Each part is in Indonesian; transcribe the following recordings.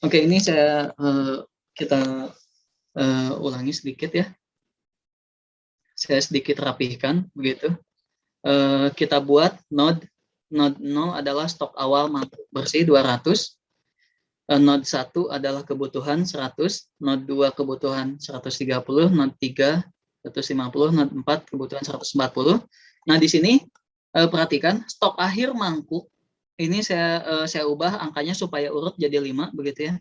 Oke, ini kita ulangi sedikit ya. Saya sedikit rapihkan begitu. Kita buat node 0 adalah stok awal bersih 200. Node 1 adalah kebutuhan 100, node 2 kebutuhan 130, node 3 150, node 4 kebutuhan 140. Nah, di sini perhatikan stok akhir mangkuk ini saya ubah angkanya supaya urut jadi 5 begitu ya.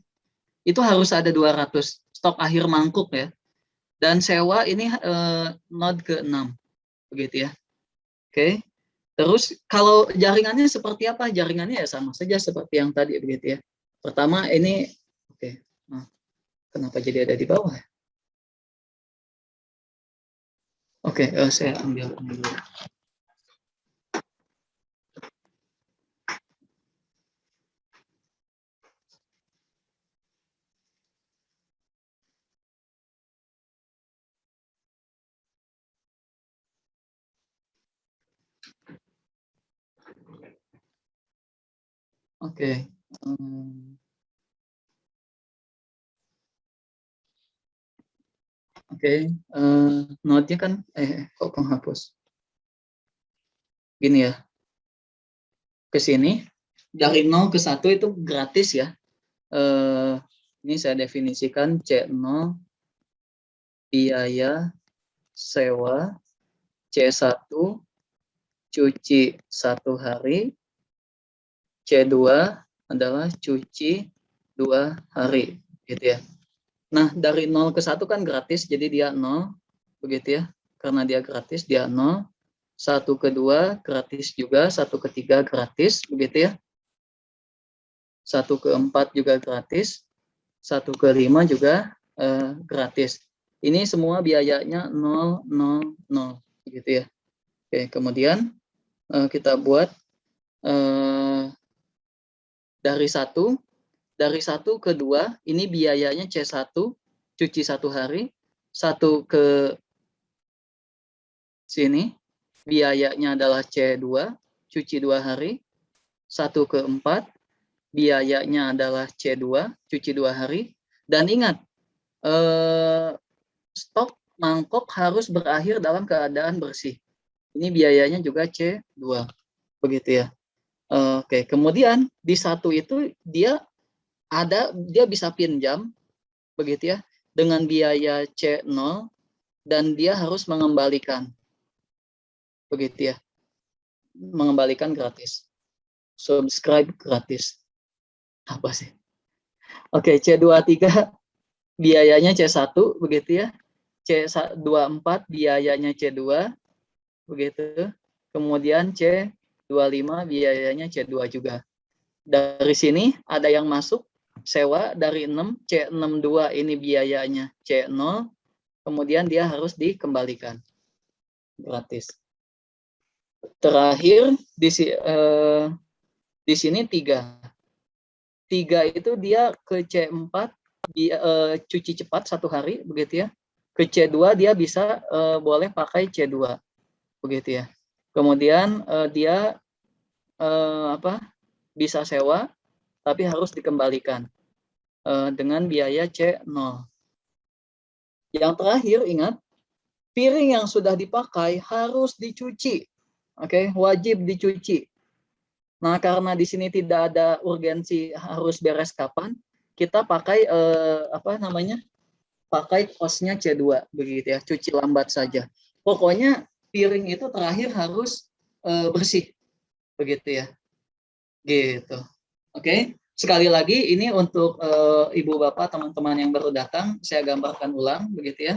Itu harus ada 200 stok akhir mangkuk ya. Dan sewa ini node ke-6 begitu ya. Oke. Terus kalau jaringannya seperti apa? Jaringannya ya sama saja seperti yang tadi begitu ya. Pertama ini oke. Nah, kenapa jadi ada di bawah? Oke, saya ambil dulu. Oke. Oke, node-nya kan kok menghapus. Gini ya. Ke sini dari 0 ke 1 itu gratis ya. Ini saya definisikan C0 biaya sewa C1 cuci 1 hari, C2 adalah cuci 2 hari gitu ya. Nah, dari 0 ke 1 kan gratis, jadi dia 0 begitu ya. Karena dia gratis, dia 0. 1 ke 2 gratis juga, 1 ke 3 gratis begitu ya. 1 ke 4 juga gratis, 1 ke 5 juga gratis. Ini semua biayanya 0, 0, 0 gitu ya. Oke, kemudian kita buat dari 1 ke 2 ini biayanya C1 cuci 1 hari, 1 ke sini biayanya adalah C2 cuci 2 hari, 1 ke 4 biayanya adalah C2 cuci 2 hari. Dan ingat stok mangkok harus berakhir dalam keadaan bersih. Ini biayanya juga C2 begitu ya. Oke, kemudian di 1 itu dia bisa pinjam begitu ya dengan biaya C0 dan dia harus mengembalikan begitu ya. Mengembalikan gratis. Subscribe gratis. Apa sih? Oke, C23 biayanya C1 begitu ya. C24 biayanya C2 begitu. Kemudian C25 biayanya C2 juga. Dari sini ada yang masuk sewa dari 6, C62 ini biayanya C0, kemudian dia harus dikembalikan gratis. Terakhir di sini 3. 3 itu dia ke C4 cuci cepat 1 hari begitu ya. Ke C2 dia bisa boleh pakai C2 begitu ya. Kemudian dia bisa sewa tapi harus dikembalikan dengan biaya C0. Yang terakhir ingat, piring yang sudah dipakai harus dicuci. Oke, wajib dicuci. Nah, karena di sini tidak ada urgensi harus beres kapan, kita pakai pakai kosnya C2 begitu ya, cuci lambat saja. Pokoknya piring itu terakhir harus bersih begitu ya. Gitu. Oke. Sekali lagi ini untuk Ibu Bapak teman-teman yang baru datang, saya gambarkan ulang begitu ya.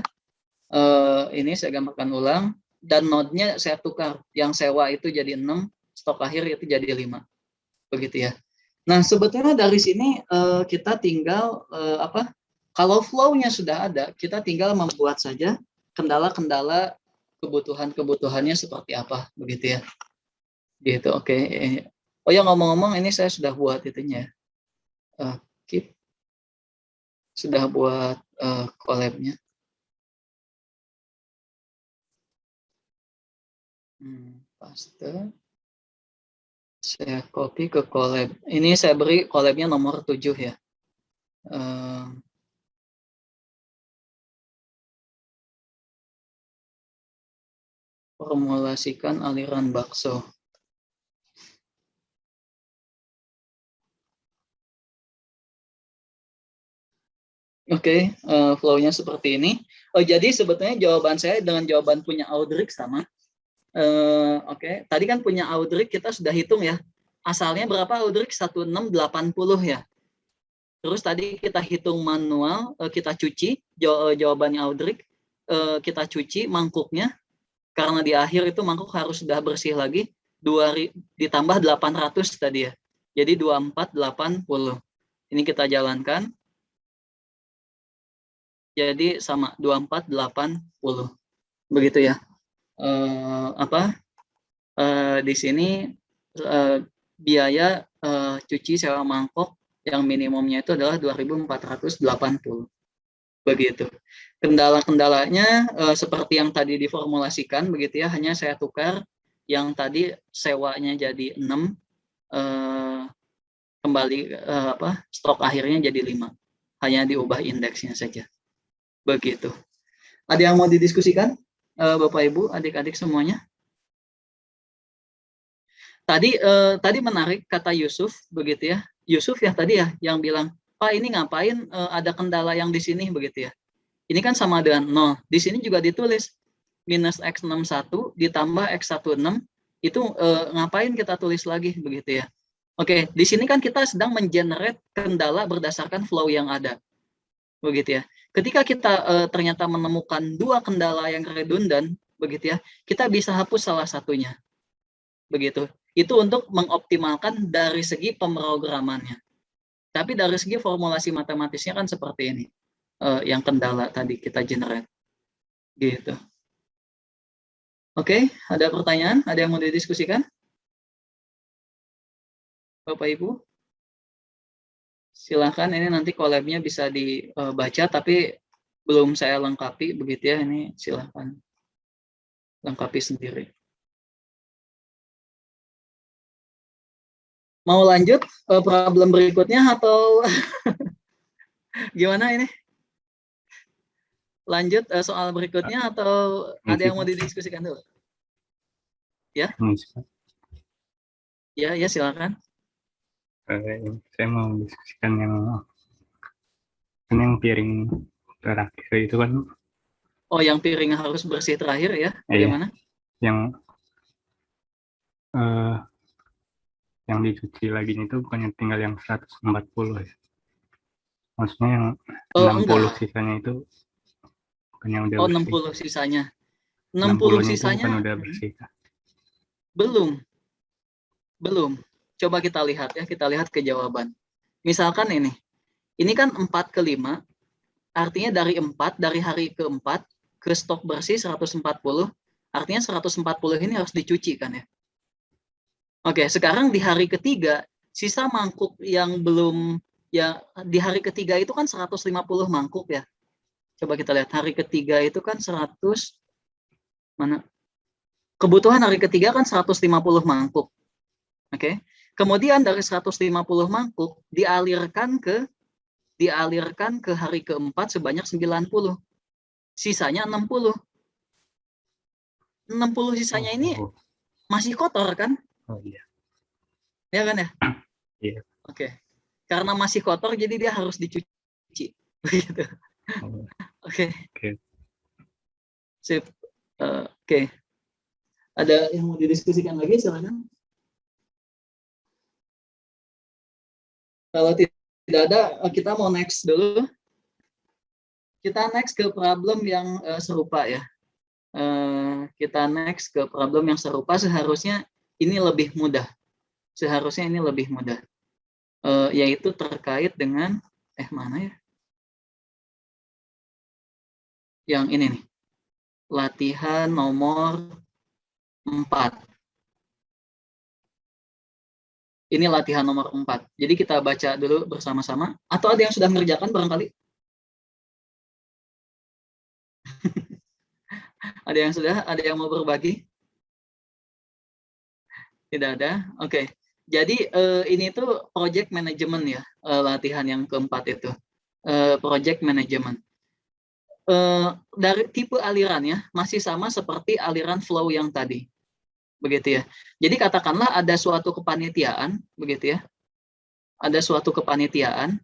Ini saya gambarkan ulang dan node-nya saya tukar. Yang sewa itu jadi 6, stok akhir itu jadi 5. Begitu ya. Nah, sebetulnya dari sini kita tinggal kalau flow-nya sudah ada, kita tinggal membuat saja kendala-kendala kebutuhan-kebutuhannya seperti apa begitu ya. Gitu. Oke. Oh ya, ngomong-ngomong ini saya sudah buat itunya. Sudah buat collab-nya. Paste. Saya copy ke collab. Ini saya beri collab-nya nomor 7 ya. Eh, formulasikan aliran bakso. Oke, flow-nya seperti ini. Oh, jadi sebetulnya jawaban saya dengan jawaban punya Audric sama. Oke, tadi kan punya Audric kita sudah hitung ya. Asalnya berapa Audric? 1680 ya. Terus tadi kita hitung manual, kita cuci jawabannya Audric, kita cuci mangkuknya karena di akhir itu mangkuk harus sudah bersih lagi. Ditambah 800 tadi ya. Jadi 2480. Ini kita jalankan. Jadi sama 2480. Begitu ya. Di sini biaya cuci sewa mangkok yang minimumnya itu adalah 2.480. Begitu. Kendala-kendalanya seperti yang tadi diformulasikan begitu ya, hanya saya tukar yang tadi sewanya jadi 6, kembali stok akhirnya jadi 5. Hanya diubah indeksnya saja. Begitu. Ada yang mau didiskusikan? Bapak Ibu, adik-adik semuanya? Tadi menarik kata Yusuf begitu ya. Yusuf ya tadi ya yang bilang, "Pak, ini ngapain ada kendala yang di sini begitu ya." Ini kan sama dengan 0. Di sini juga ditulis minus X61 ditambah X16 itu ngapain kita tulis lagi begitu ya. Oke, di sini kan kita sedang mengenerate kendala berdasarkan flow yang ada. Begitu ya. Ketika kita ternyata menemukan 2 kendala yang redundan begitu ya, kita bisa hapus salah satunya. Begitu. Itu untuk mengoptimalkan dari segi pemrogramannya. Tapi dari segi formulasi matematisnya kan seperti ini. Yang kendala tadi kita generate. Gitu. Oke, ada pertanyaan? Ada yang mau didiskusikan? Bapak Ibu? Silahkan, ini nanti collab-nya bisa dibaca, tapi belum saya lengkapi begitu ya. Ini silahkan lengkapi sendiri. Mau lanjut problem berikutnya atau gimana ini? Lanjut soal berikutnya atau ada yang mau didiskusikan dulu? Ya? Ya silakan. Saya mau diskusikan yang piring terakhir itu kan. Oh, yang piring harus bersih terakhir ya? Bagaimana? Yang dicuci lagi itu bukannya tinggal yang 140 ya? Maksudnya yang 60 sisanya itu bukan yang udah bersih. 60 sisanya. 60 sisanya bukan udah bersih. Belum. Coba kita lihat ya, kita lihat ke jawaban. Misalkan ini kan 4 ke 5, artinya dari hari ke-4 ke stok bersih 140, artinya 140 ini harus dicuci kan ya. Oke, sekarang di hari ketiga, sisa mangkuk yang belum, ya di hari ketiga itu kan 150 mangkuk ya. Coba kita lihat, hari ketiga itu kan 100, mana? Kebutuhan hari ketiga kan 150 mangkuk. Oke. Kemudian dari 150 mangkuk dialirkan ke hari keempat sebanyak 90. Sisanya 60. 60 sisanya ini masih kotor kan? Oh iya. Ya kan ya? Iya. Oke. Karena masih kotor jadi dia harus dicuci. Begitu. Oke. Sip. Oke. Ada yang mau didiskusikan lagi, silakan. Kalau tidak ada, kita mau next dulu. Kita next ke problem yang serupa ya. Kita next ke problem yang serupa. Seharusnya ini lebih mudah. Yaitu terkait dengan mana ya? Yang ini nih. Latihan nomor 4. Ini latihan nomor 4. Jadi kita baca dulu bersama-sama. Atau ada yang sudah mengerjakan barangkali? Ada yang sudah? Ada yang mau berbagi? Tidak ada? Oke. Jadi ini tuh project management ya, latihan yang keempat itu. project management. Dari tipe alirannya masih sama seperti aliran flow yang tadi, begitu ya. Jadi katakanlah ada suatu kepanitiaan, begitu ya. Ada suatu kepanitiaan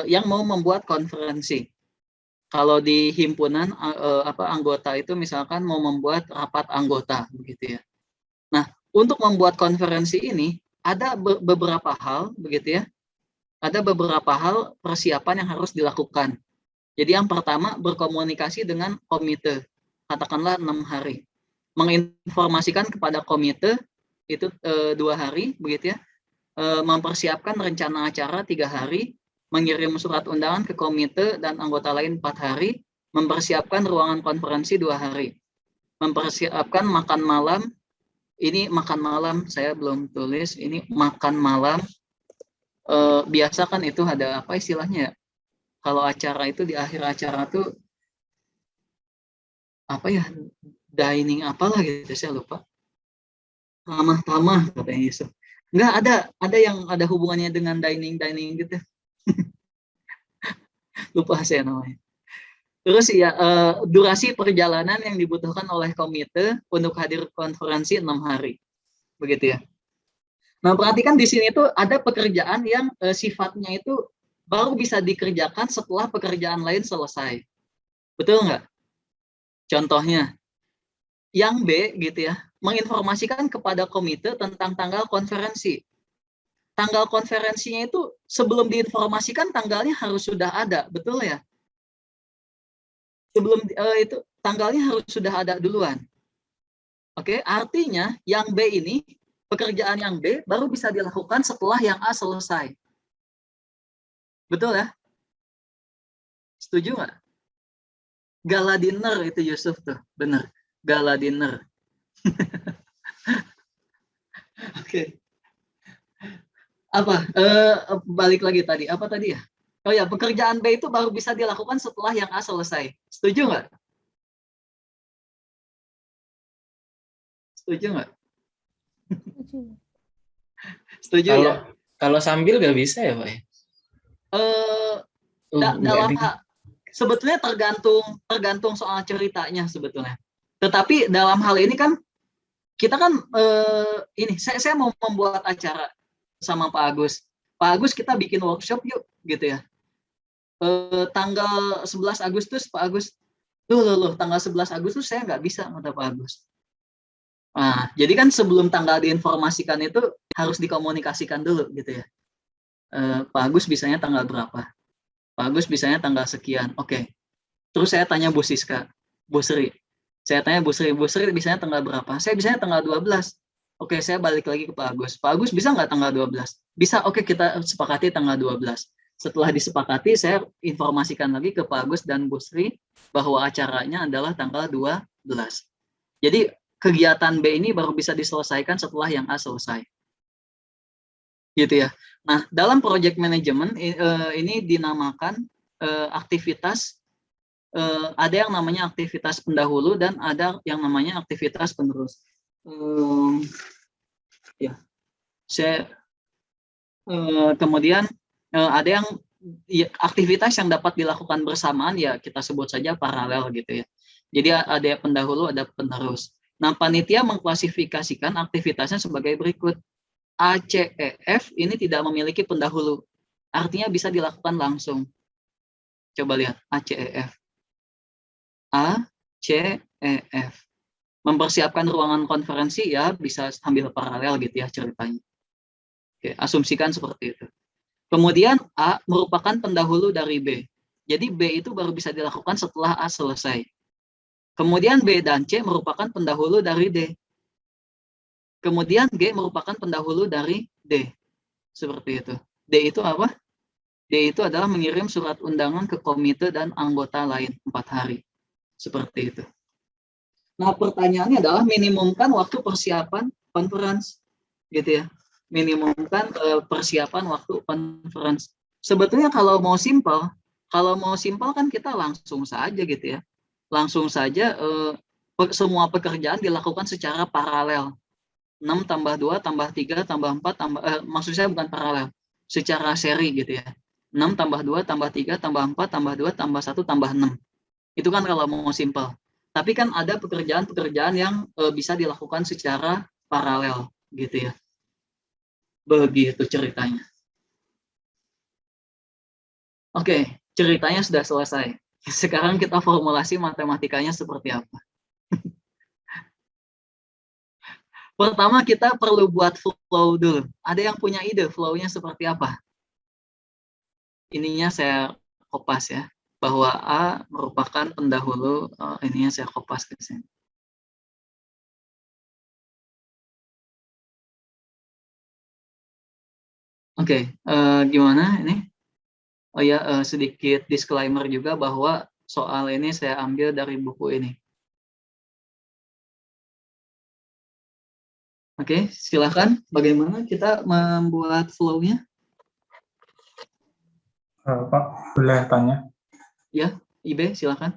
yang mau membuat konferensi. Kalau di himpunan anggota itu misalkan mau membuat rapat anggota, begitu ya. Nah, untuk membuat konferensi ini ada beberapa hal, begitu ya. Ada beberapa hal persiapan yang harus dilakukan. Jadi yang pertama berkomunikasi dengan komite, katakanlah 6 hari. Menginformasikan kepada komite itu 2 hari, begitu ya. Mempersiapkan rencana acara 3 hari, mengirim surat undangan ke komite dan anggota lain 4 hari, mempersiapkan ruangan konferensi 2 hari, mempersiapkan makan malam. Ini makan malam saya belum tulis. Ini makan malam. Biasa kan itu ada apa istilahnya? Kalau acara itu di akhir acara tuh apa ya? Dining apalah gitu, saya lupa. Tamah-tamah katanya Yusuf. Enggak ada yang ada hubungannya dengan dining gitu. Lupa saya namanya. Terus ya durasi perjalanan yang dibutuhkan oleh komite untuk hadir konferensi 6 hari. Begitu ya. Nah, perhatikan di sini tuh ada pekerjaan yang sifatnya itu baru bisa dikerjakan setelah pekerjaan lain selesai. Betul nggak? Contohnya, yang B gitu ya, menginformasikan kepada komite tentang tanggal konferensi. Tanggal konferensinya itu sebelum diinformasikan tanggalnya harus sudah ada, betul ya? Sebelum itu tanggalnya harus sudah ada duluan. Oke, artinya yang B ini, pekerjaan yang B baru bisa dilakukan setelah yang A selesai. Betul ya? Setuju nggak? Gala dinner itu Yusuf tuh, bener. Gala dinner. Oke. Apa? Balik lagi tadi. Apa tadi ya? Oh ya, pekerjaan B itu baru bisa dilakukan setelah yang A selesai. Setuju nggak? Setuju nggak? Setuju kalau, ya? Kalau sambil nggak bisa ya Pak? Dalam hal sebetulnya tergantung soal ceritanya sebetulnya. Tetapi dalam hal ini kan kita kan ini saya mau membuat acara sama Pak Agus. Pak Agus kita bikin workshop yuk gitu ya. Tanggal 11 Agustus Pak Agus. Loh, tanggal 11 Agustus saya nggak bisa kata Pak Agus. Nah, jadi kan sebelum tanggal diinformasikan itu harus dikomunikasikan dulu gitu ya. Pak Agus bisanya tanggal berapa? Pak Agus bisanya tanggal sekian. Oke. Terus saya tanya Bu Siska, Bu Sri. Saya tanya Bu Sri bisanya tanggal berapa? Saya bisanya tanggal 12. Oke, saya balik lagi ke Pak Agus. Pak Agus bisa nggak tanggal 12? Bisa, oke kita sepakati tanggal 12. Setelah disepakati, saya informasikan lagi ke Pak Agus dan Bu Sri bahwa acaranya adalah tanggal 12. Jadi kegiatan B ini baru bisa diselesaikan setelah yang A selesai. Gitu ya. Nah, dalam project management ini dinamakan aktivitas, ada yang namanya aktivitas pendahulu dan ada yang namanya aktivitas penerus. Ya, saya kemudian ada yang aktivitas yang dapat dilakukan bersamaan ya kita sebut saja paralel gitu ya. Jadi ada pendahulu, ada penerus. Nah, panitia mengklasifikasikan aktivitasnya sebagai berikut. A, C, E, F ini tidak memiliki pendahulu. Artinya bisa dilakukan langsung. Coba lihat A, C, E, F. A, C, E, F. Mempersiapkan ruangan konferensi ya bisa sambil paralel gitu ya ceritanya. Oke, asumsikan seperti itu. Kemudian A merupakan pendahulu dari B. Jadi B itu baru bisa dilakukan setelah A selesai. Kemudian B dan C merupakan pendahulu dari D. Kemudian G merupakan pendahulu dari D. Seperti itu. D itu apa? D itu adalah mengirim surat undangan ke komite dan anggota lain 4 hari. Seperti itu. Nah, pertanyaannya adalah minimumkan waktu persiapan conference. Gitu ya. Minimumkan persiapan waktu conference. Sebetulnya kalau mau simpel kan kita langsung saja gitu ya. Langsung saja semua pekerjaan dilakukan secara paralel. 6 tambah 2 tambah 3 tambah 4 tambah maksud saya bukan paralel, secara seri gitu ya. 6 tambah 2 tambah 3 tambah 4 tambah 2 tambah 1 tambah 6. Itu kan kalau mau simple. Tapi kan ada pekerjaan-pekerjaan yang bisa dilakukan secara paralel gitu ya. Begitu ceritanya. Oke, ceritanya sudah selesai. Sekarang kita formulasi matematikanya seperti apa. Pertama kita perlu buat flow dulu. Ada yang punya ide flow-nya seperti apa? Ininya saya kopas ya. Bahwa A merupakan pendahulu, ininya saya kopas ke sini. Oke, gimana ini? Oh ya, sedikit disclaimer juga bahwa soal ini saya ambil dari buku ini. Oke, silakan. Bagaimana kita membuat flow-nya? Pak, boleh tanya? Ya, IB, silakan.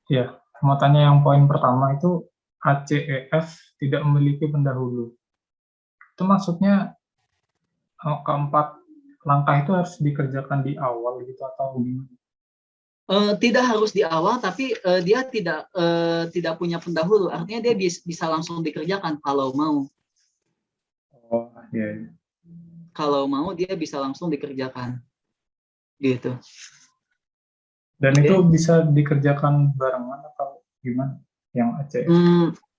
Ya, mau tanya yang poin pertama itu ACEF tidak memiliki pendahulu. Itu maksudnya keempat langkah itu harus dikerjakan di awal gitu atau gimana? Tidak harus di awal, tapi dia tidak punya pendahulu. Artinya dia bisa langsung dikerjakan kalau mau. Oh, iya. Kalau mau dia bisa langsung dikerjakan. Gitu. Dan itu bisa dikerjakan barengan atau gimana? Yang ACEF?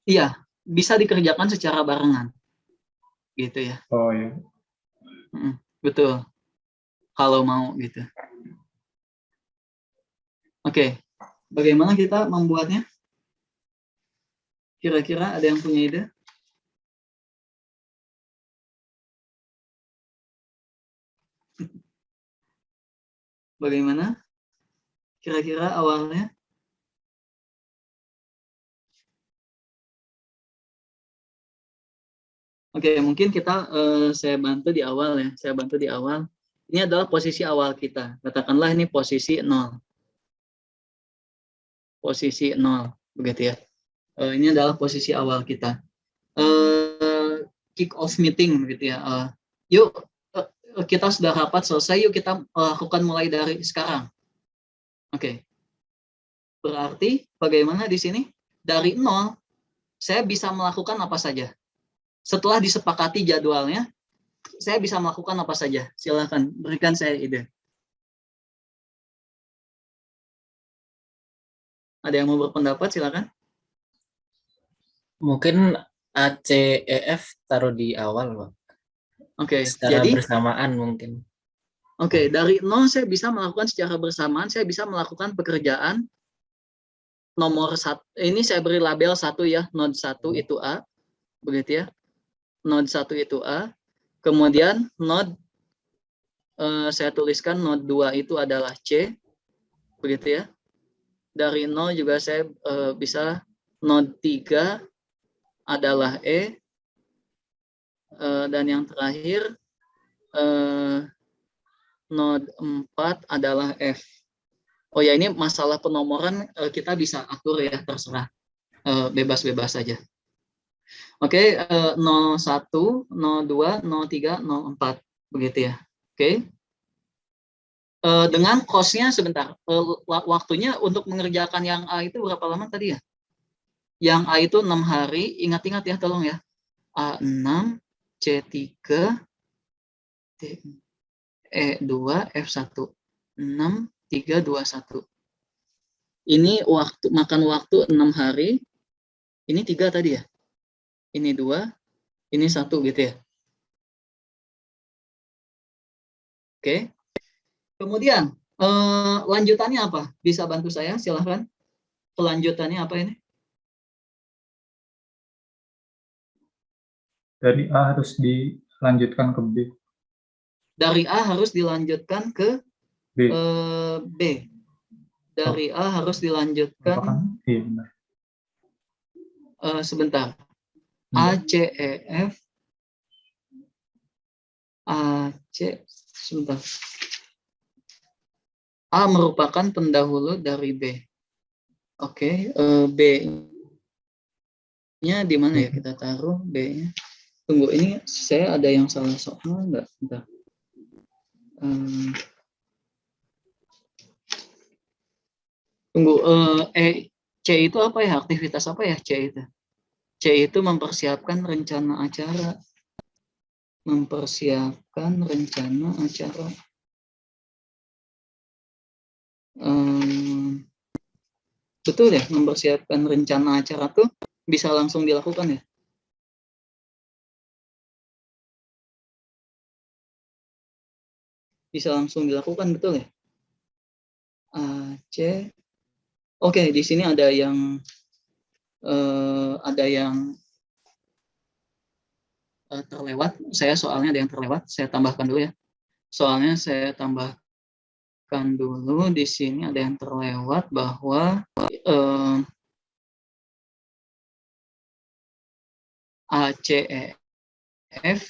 Iya, bisa dikerjakan secara barengan. Gitu ya. Oh iya. Betul. Kalau mau gitu. Oke, bagaimana kita membuatnya? Kira-kira ada yang punya ide? Bagaimana? Kira-kira awalnya? Oke, mungkin kita saya bantu di awal ya. Saya bantu di awal. Ini adalah posisi awal kita. Katakanlah ini posisi 0. Posisi 0, begitu ya. Ini adalah posisi awal kita. Kick off meeting, begitu ya. Yuk, kita sudah rapat selesai. Yuk kita lakukan mulai dari sekarang. Oke. Berarti bagaimana di sini? Dari 0, saya bisa melakukan apa saja. Setelah disepakati jadwalnya, saya bisa melakukan apa saja. Silakan, berikan saya ide. Ada yang mau berpendapat, silakan. Mungkin ACEF taruh di awal, Pak. Oke, Secara jadi bersamaan mungkin. Oke, dari 0 saya bisa melakukan secara bersamaan, saya bisa melakukan pekerjaan nomor 1. Ini saya beri label 1 ya, node 1 itu A, begitu ya. Node 1 itu A. Kemudian node saya tuliskan node 2 itu adalah C, begitu ya. Dari 0 juga saya bisa node 3 adalah E, dan yang terakhir node 4 adalah F. Oh ya, ini masalah penomoran kita bisa atur ya, terserah. Bebas-bebas saja. Oke, 01, 02, 03, 04. Begitu ya. Oke. Dengan cost-nya sebentar. Waktunya untuk mengerjakan yang A itu berapa lama tadi ya? Yang A itu 6 hari. Ingat-ingat ya, tolong ya. A6, C3, E2, F1. 6, 3, 2, 1. Ini makan waktu 6 hari. Ini 3 tadi ya? Ini 2, ini 1 gitu ya. Oke. Kemudian lanjutannya apa? Bisa bantu saya? Silahkan. Kelanjutannya apa ini? Dari A harus dilanjutkan ke B. Dari A harus dilanjutkan ke B. B. Dari A harus dilanjutkan. Iya benar. Sebentar. A, C, E, F. A, C. Sebentar. A merupakan pendahulu dari B. Oke, B-nya di mana ya kita taruh B-nya? Tunggu, ini saya ada yang salah soal enggak? Bentar. Tunggu, C itu apa ya? Aktivitas apa ya C itu? C itu mempersiapkan rencana acara. Mempersiapkan rencana acara. Betul ya, mempersiapkan rencana acara tuh bisa langsung dilakukan ya? Bisa langsung dilakukan, betul ya? C. Oke, di sini ada yang terlewat. Saya soalnya ada yang terlewat. Saya tambahkan dulu ya. Soalnya saya tambahkan dulu di sini ada yang terlewat bahwa A, C, E, F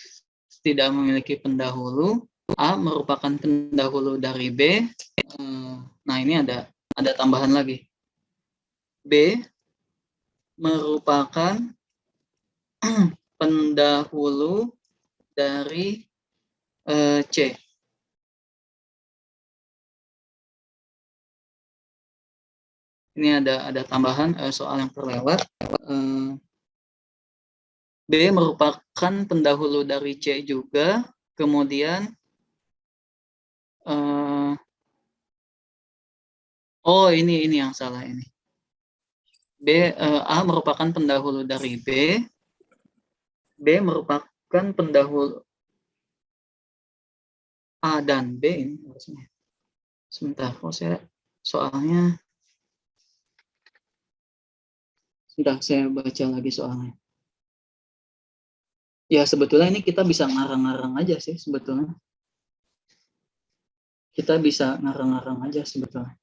tidak memiliki pendahulu. A merupakan pendahulu dari B. Nah, ini ada tambahan lagi. B merupakan pendahulu dari C. Ini ada tambahan soal yang terlewat. B merupakan pendahulu dari C juga. Kemudian ini yang salah ini. A merupakan pendahulu dari B. B merupakan pendahulu A dan B ini harusnya. Sebentar, saya soalnya sudah saya baca lagi soalnya. Ya sebetulnya ini kita bisa ngarang-ngarang aja sih sebetulnya. Kita bisa ngarang-ngarang aja sebetulnya.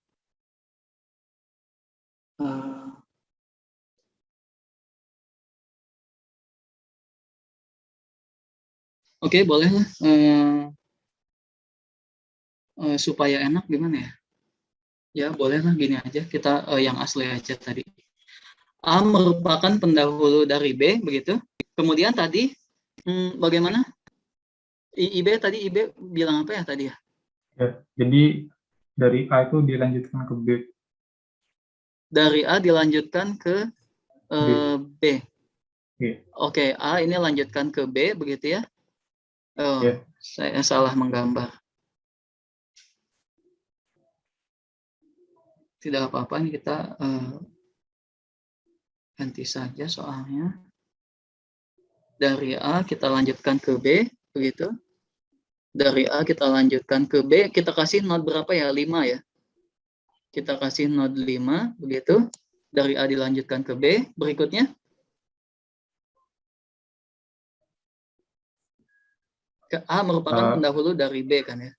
Oke, boleh lah. Supaya enak gimana ya? Ya boleh lah gini aja. Kita yang asli aja tadi. A merupakan pendahulu dari B, begitu. Kemudian tadi, bagaimana? IB bilang apa ya tadi ya? Ya, jadi dari A itu dilanjutkan ke B. Dari A dilanjutkan ke B. Yeah. Oke, A ini lanjutkan ke B, begitu ya? Yeah. Saya salah menggambar. Tidak apa-apa, ini kita ganti saja soalnya. Dari A kita lanjutkan ke B, begitu. Dari A kita lanjutkan ke B, kita kasih node berapa ya? 5 ya. Kita kasih node 5, begitu. Dari A dilanjutkan ke B, berikutnya. A merupakan pendahulu dari B kan ya.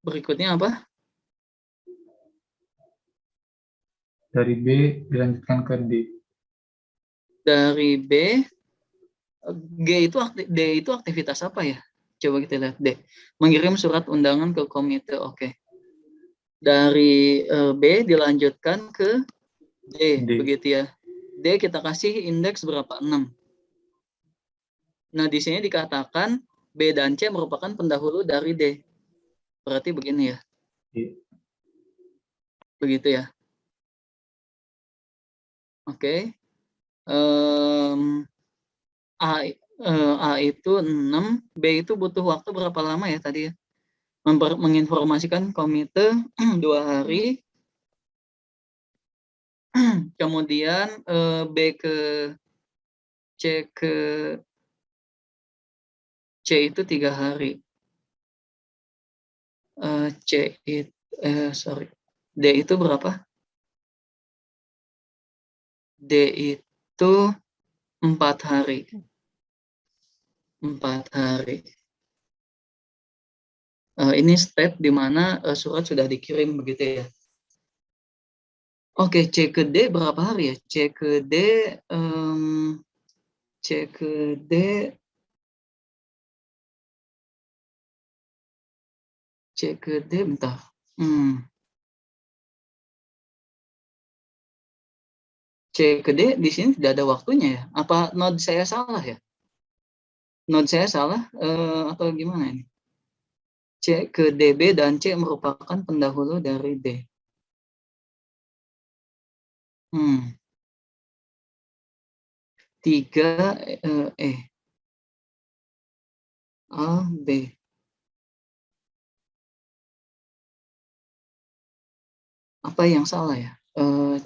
Berikutnya apa? Dari B dilanjutkan ke D. Dari B, D itu aktivitas apa ya? Coba kita lihat D. Mengirim surat undangan ke komite, oke. Dari B dilanjutkan ke D, begitu ya. D kita kasih indeks berapa? 6. Nah, di sini dikatakan B dan C merupakan pendahulu dari D. Berarti begini ya. Begitu ya. Oke. A itu 6, B itu butuh waktu berapa lama ya tadi ya? Menginformasikan komite 2 hari. Kemudian B ke C itu 3 hari. D itu berapa? D itu 4 hari. 4 hari. Ini step di mana surat sudah dikirim begitu ya. Oke, C ke D berapa hari ya? C ke D bentar. C ke D di sini tidak ada waktunya ya? Apa node saya salah ya? Node saya salah atau gimana ini? C ke DB dan C merupakan pendahulu dari D. 3 A, B. Apa yang salah ya?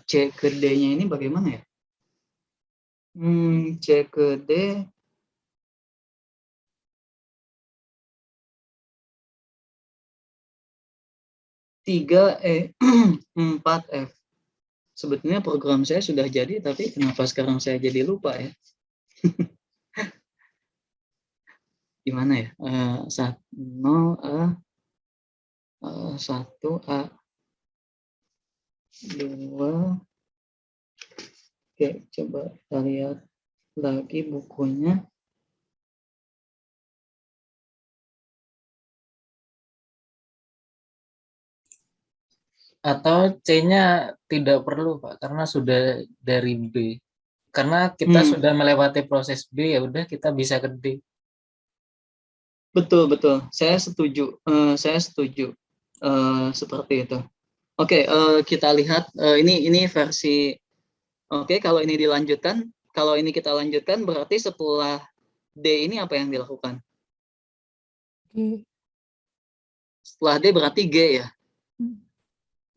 C ke D-nya ini bagaimana ya? C ke D. 3 4F. Sebetulnya program saya sudah jadi, tapi kenapa sekarang saya jadi lupa ya? Gimana ya? 0A, 1A, 2. Oke, coba kita lihat lagi bukunya. Atau C-nya tidak perlu, Pak, karena sudah dari B. Karena kita sudah melewati proses B, ya udah kita bisa ke D. Betul. Saya setuju. Seperti itu. Oke, kita lihat ini versi. Oke, kalau ini dilanjutkan, kalau ini kita lanjutkan, berarti setelah D ini apa yang dilakukan? G. Setelah D berarti G ya.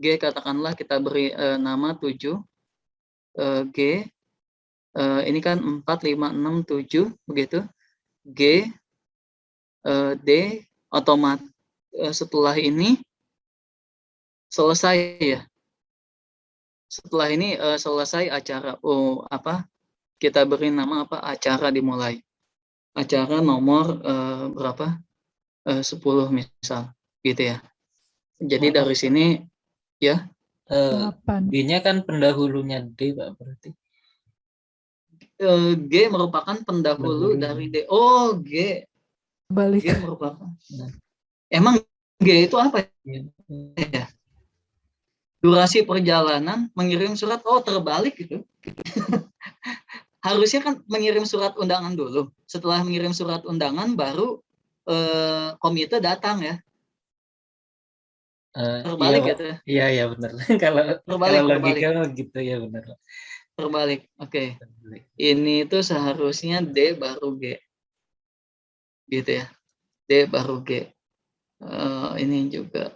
G katakanlah kita beri nama 7. G ini kan 4, 5, 6, 7 begitu. G D otomatis setelah ini selesai ya. Setelah ini selesai acara. Kita beri nama apa? Acara dimulai. Acara nomor berapa? 10 misal gitu ya. Jadi dari sini ya. G-nya kan pendahulunya D, Pak, berarti. G merupakan pendahulu dari D. Oh, G. Balik. G merupakan. Emang G itu apa ya? Durasi perjalanan, mengirim surat. Oh, terbalik gitu. Harusnya kan mengirim surat undangan dulu. Setelah mengirim surat undangan, baru komite datang ya. Terbalik gitu. Iya benar. Kalau logika gitu ya benar. Terbalik. Oke. Ini tuh seharusnya D baru G. Gitu ya. D baru G. Ini juga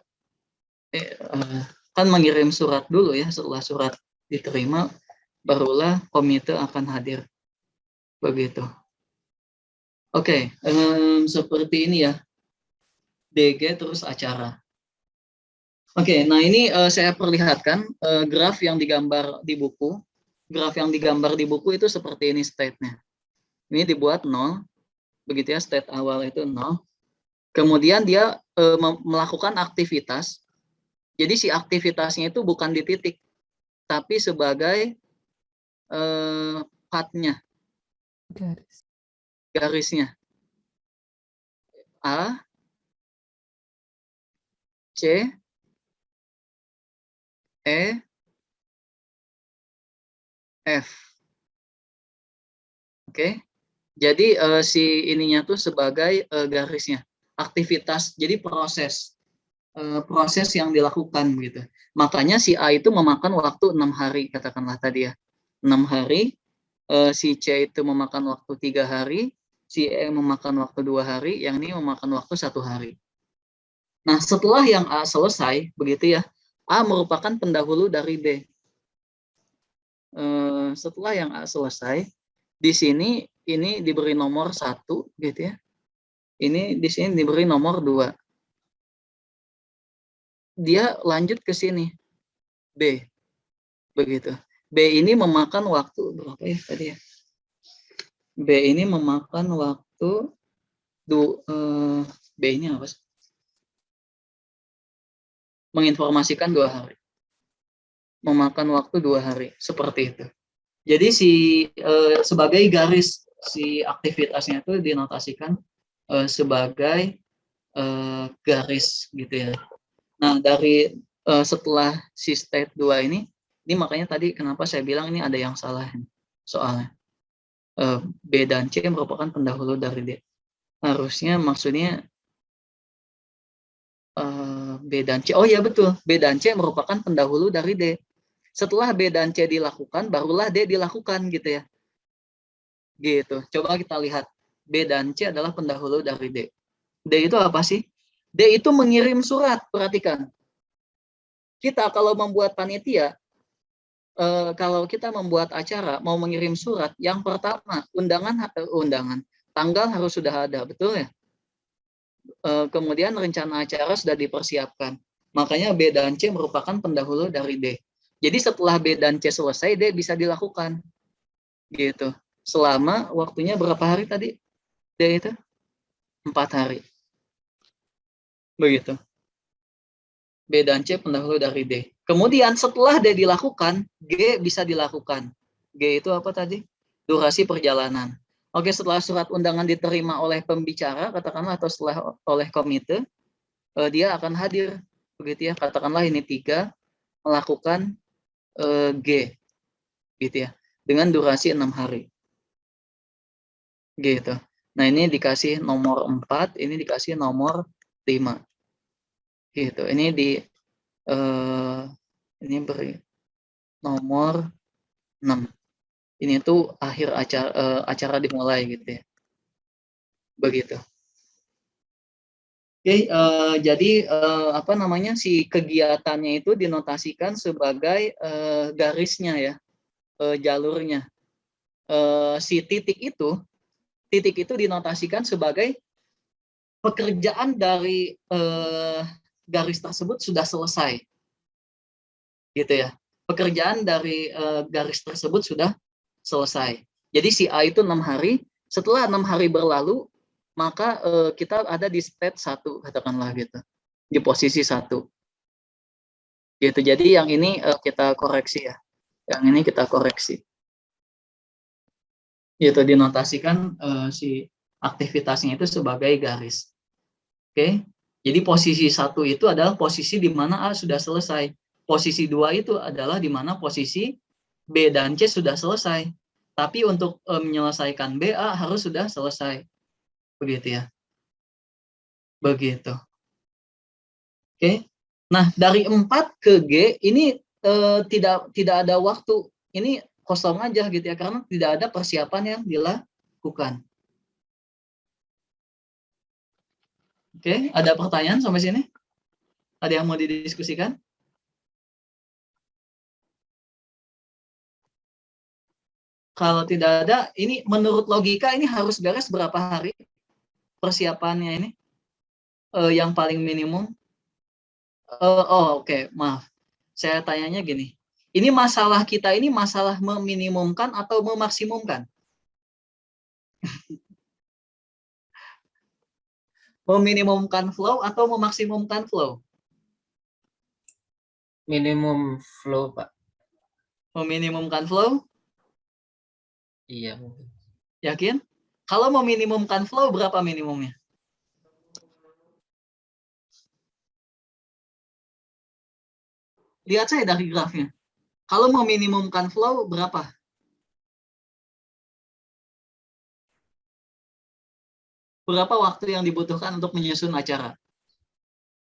kan mengirim surat dulu ya. Setelah surat diterima, barulah komite akan hadir. Begitu. Oke. Seperti ini ya. DG terus acara. Oke, nah ini saya perlihatkan graf yang digambar di buku. Graf yang digambar di buku itu seperti ini state-nya. Ini dibuat 0, begitu ya, state awal itu 0. Kemudian dia melakukan aktivitas. Jadi si aktivitasnya itu bukan di titik, tapi sebagai path-nya, garisnya. A, C, E, F. Oke. Jadi si ininya tuh sebagai garisnya, aktivitas. Jadi proses yang dilakukan gitu. Makanya si A itu memakan waktu 6 hari katakanlah tadi ya. 6 hari, si C itu memakan waktu 3 hari, si E memakan waktu 2 hari, yang ini memakan waktu 1 hari. Nah, setelah yang A selesai, begitu ya, A merupakan pendahulu dari B. Setelah yang A selesai, di sini ini diberi nomor 1, gitu ya. Ini di sini diberi nomor 2. Dia lanjut ke sini, B. Begitu. B ini memakan waktu berapa ya tadi ya? B ini memakan waktu B ini apa sih? Menginformasikan 2 hari. Memakan waktu 2 hari, seperti itu. Jadi sebagai garis si aktivitasnya itu dinotasikan sebagai garis gitu ya. Nah, dari setelah si state 2 ini makanya tadi kenapa saya bilang ini ada yang salah soalnya. B dan C merupakan pendahulu dari D. Harusnya maksudnya B dan C. Oh ya betul, B dan C merupakan pendahulu dari D. Setelah B dan C dilakukan, barulah D dilakukan gitu ya. Gitu. Coba kita lihat. B dan C adalah pendahulu dari D. D itu apa sih? D itu mengirim surat, perhatikan. Kita kalau membuat panitia, kalau kita membuat acara, mau mengirim surat, yang pertama, undangan, tanggal harus sudah ada, betul ya? Kemudian rencana acara sudah dipersiapkan. Makanya B dan C merupakan pendahulu dari D. Jadi setelah B dan C selesai, D bisa dilakukan. Gitu. Selama waktunya berapa hari tadi? D itu 4 hari. Begitu. B dan C pendahulu dari D. Kemudian setelah D dilakukan, G bisa dilakukan. G itu apa tadi? Durasi perjalanan. Oke, setelah surat undangan diterima oleh pembicara, katakanlah, atau setelah oleh komite, dia akan hadir. Begitu ya, katakanlah ini 3, melakukan G. Gitu ya, dengan durasi 6 hari. Gitu. Nah, ini dikasih nomor 4, ini dikasih nomor 5. Gitu. Ini ini beri nomor 6. Ini tuh akhir acara dimulai gitu ya. Begitu. Oke, jadi apa namanya, si kegiatannya itu dinotasikan sebagai garisnya ya, jalurnya. Si titik itu dinotasikan sebagai pekerjaan dari garis tersebut sudah selesai, gitu ya. Pekerjaan dari garis tersebut sudah selesai. Jadi si A itu 6 hari. Setelah 6 hari berlalu, maka kita ada di state 1, katakanlah gitu, di posisi 1. Gitu. Jadi yang ini kita koreksi ya. Yang ini kita koreksi. Gitu, dinotasikan si aktivitasnya itu sebagai garis. Oke. Jadi posisi 1 itu adalah posisi di mana A sudah selesai. Posisi 2 itu adalah di mana posisi B dan C sudah selesai. Tapi untuk menyelesaikan B, A harus sudah selesai. Begitu ya. Begitu. Oke. Nah, dari 4 ke G ini tidak ada waktu. Ini kosong aja gitu ya, karena tidak ada persiapan yang dilakukan. Oke, ada pertanyaan sampai sini? Ada yang mau didiskusikan? Kalau tidak ada, ini menurut logika ini harus beres berapa hari persiapannya ini? Yang paling minimum? Oke, maaf. Saya tanyanya gini. Ini masalah kita ini masalah meminimumkan atau memaksimumkan? Meminimumkan flow atau memaksimumkan flow? Minimum flow, Pak. Meminimumkan flow? Iya. Yakin? Kalau meminimumkan flow, berapa minimumnya? Lihat saya dari grafnya. Kalau meminimumkan flow, berapa? Berapa waktu yang dibutuhkan untuk menyusun acara?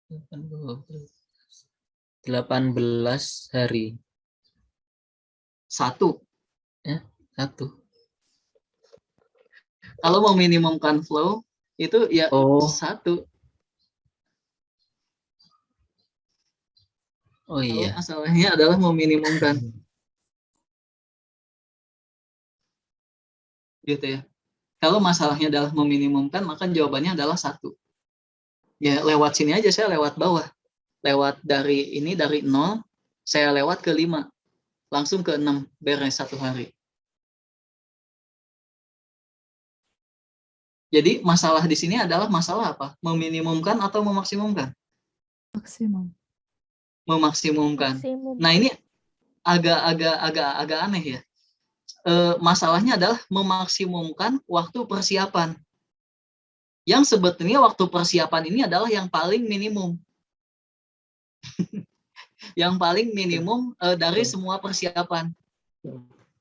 18 hari. 1. 1. Kalau mau minimumkan flow, itu ya 1. Oh iya. Kalau masalahnya adalah meminimumkan. Gitu ya. Kalau masalahnya adalah meminimumkan, maka jawabannya adalah 1. Ya, lewat sini aja, saya lewat bawah. Lewat dari 0, saya lewat ke 5. Langsung ke 6, beres 1 hari. Jadi masalah di sini adalah masalah apa? Meminimumkan atau memaksimumkan? Maksimum. Memaksimumkan. Maksimum. Nah, ini agak aneh ya. Masalahnya adalah memaksimumkan waktu persiapan. Yang sebetulnya waktu persiapan ini adalah yang paling minimum. Yang paling minimum dari semua persiapan.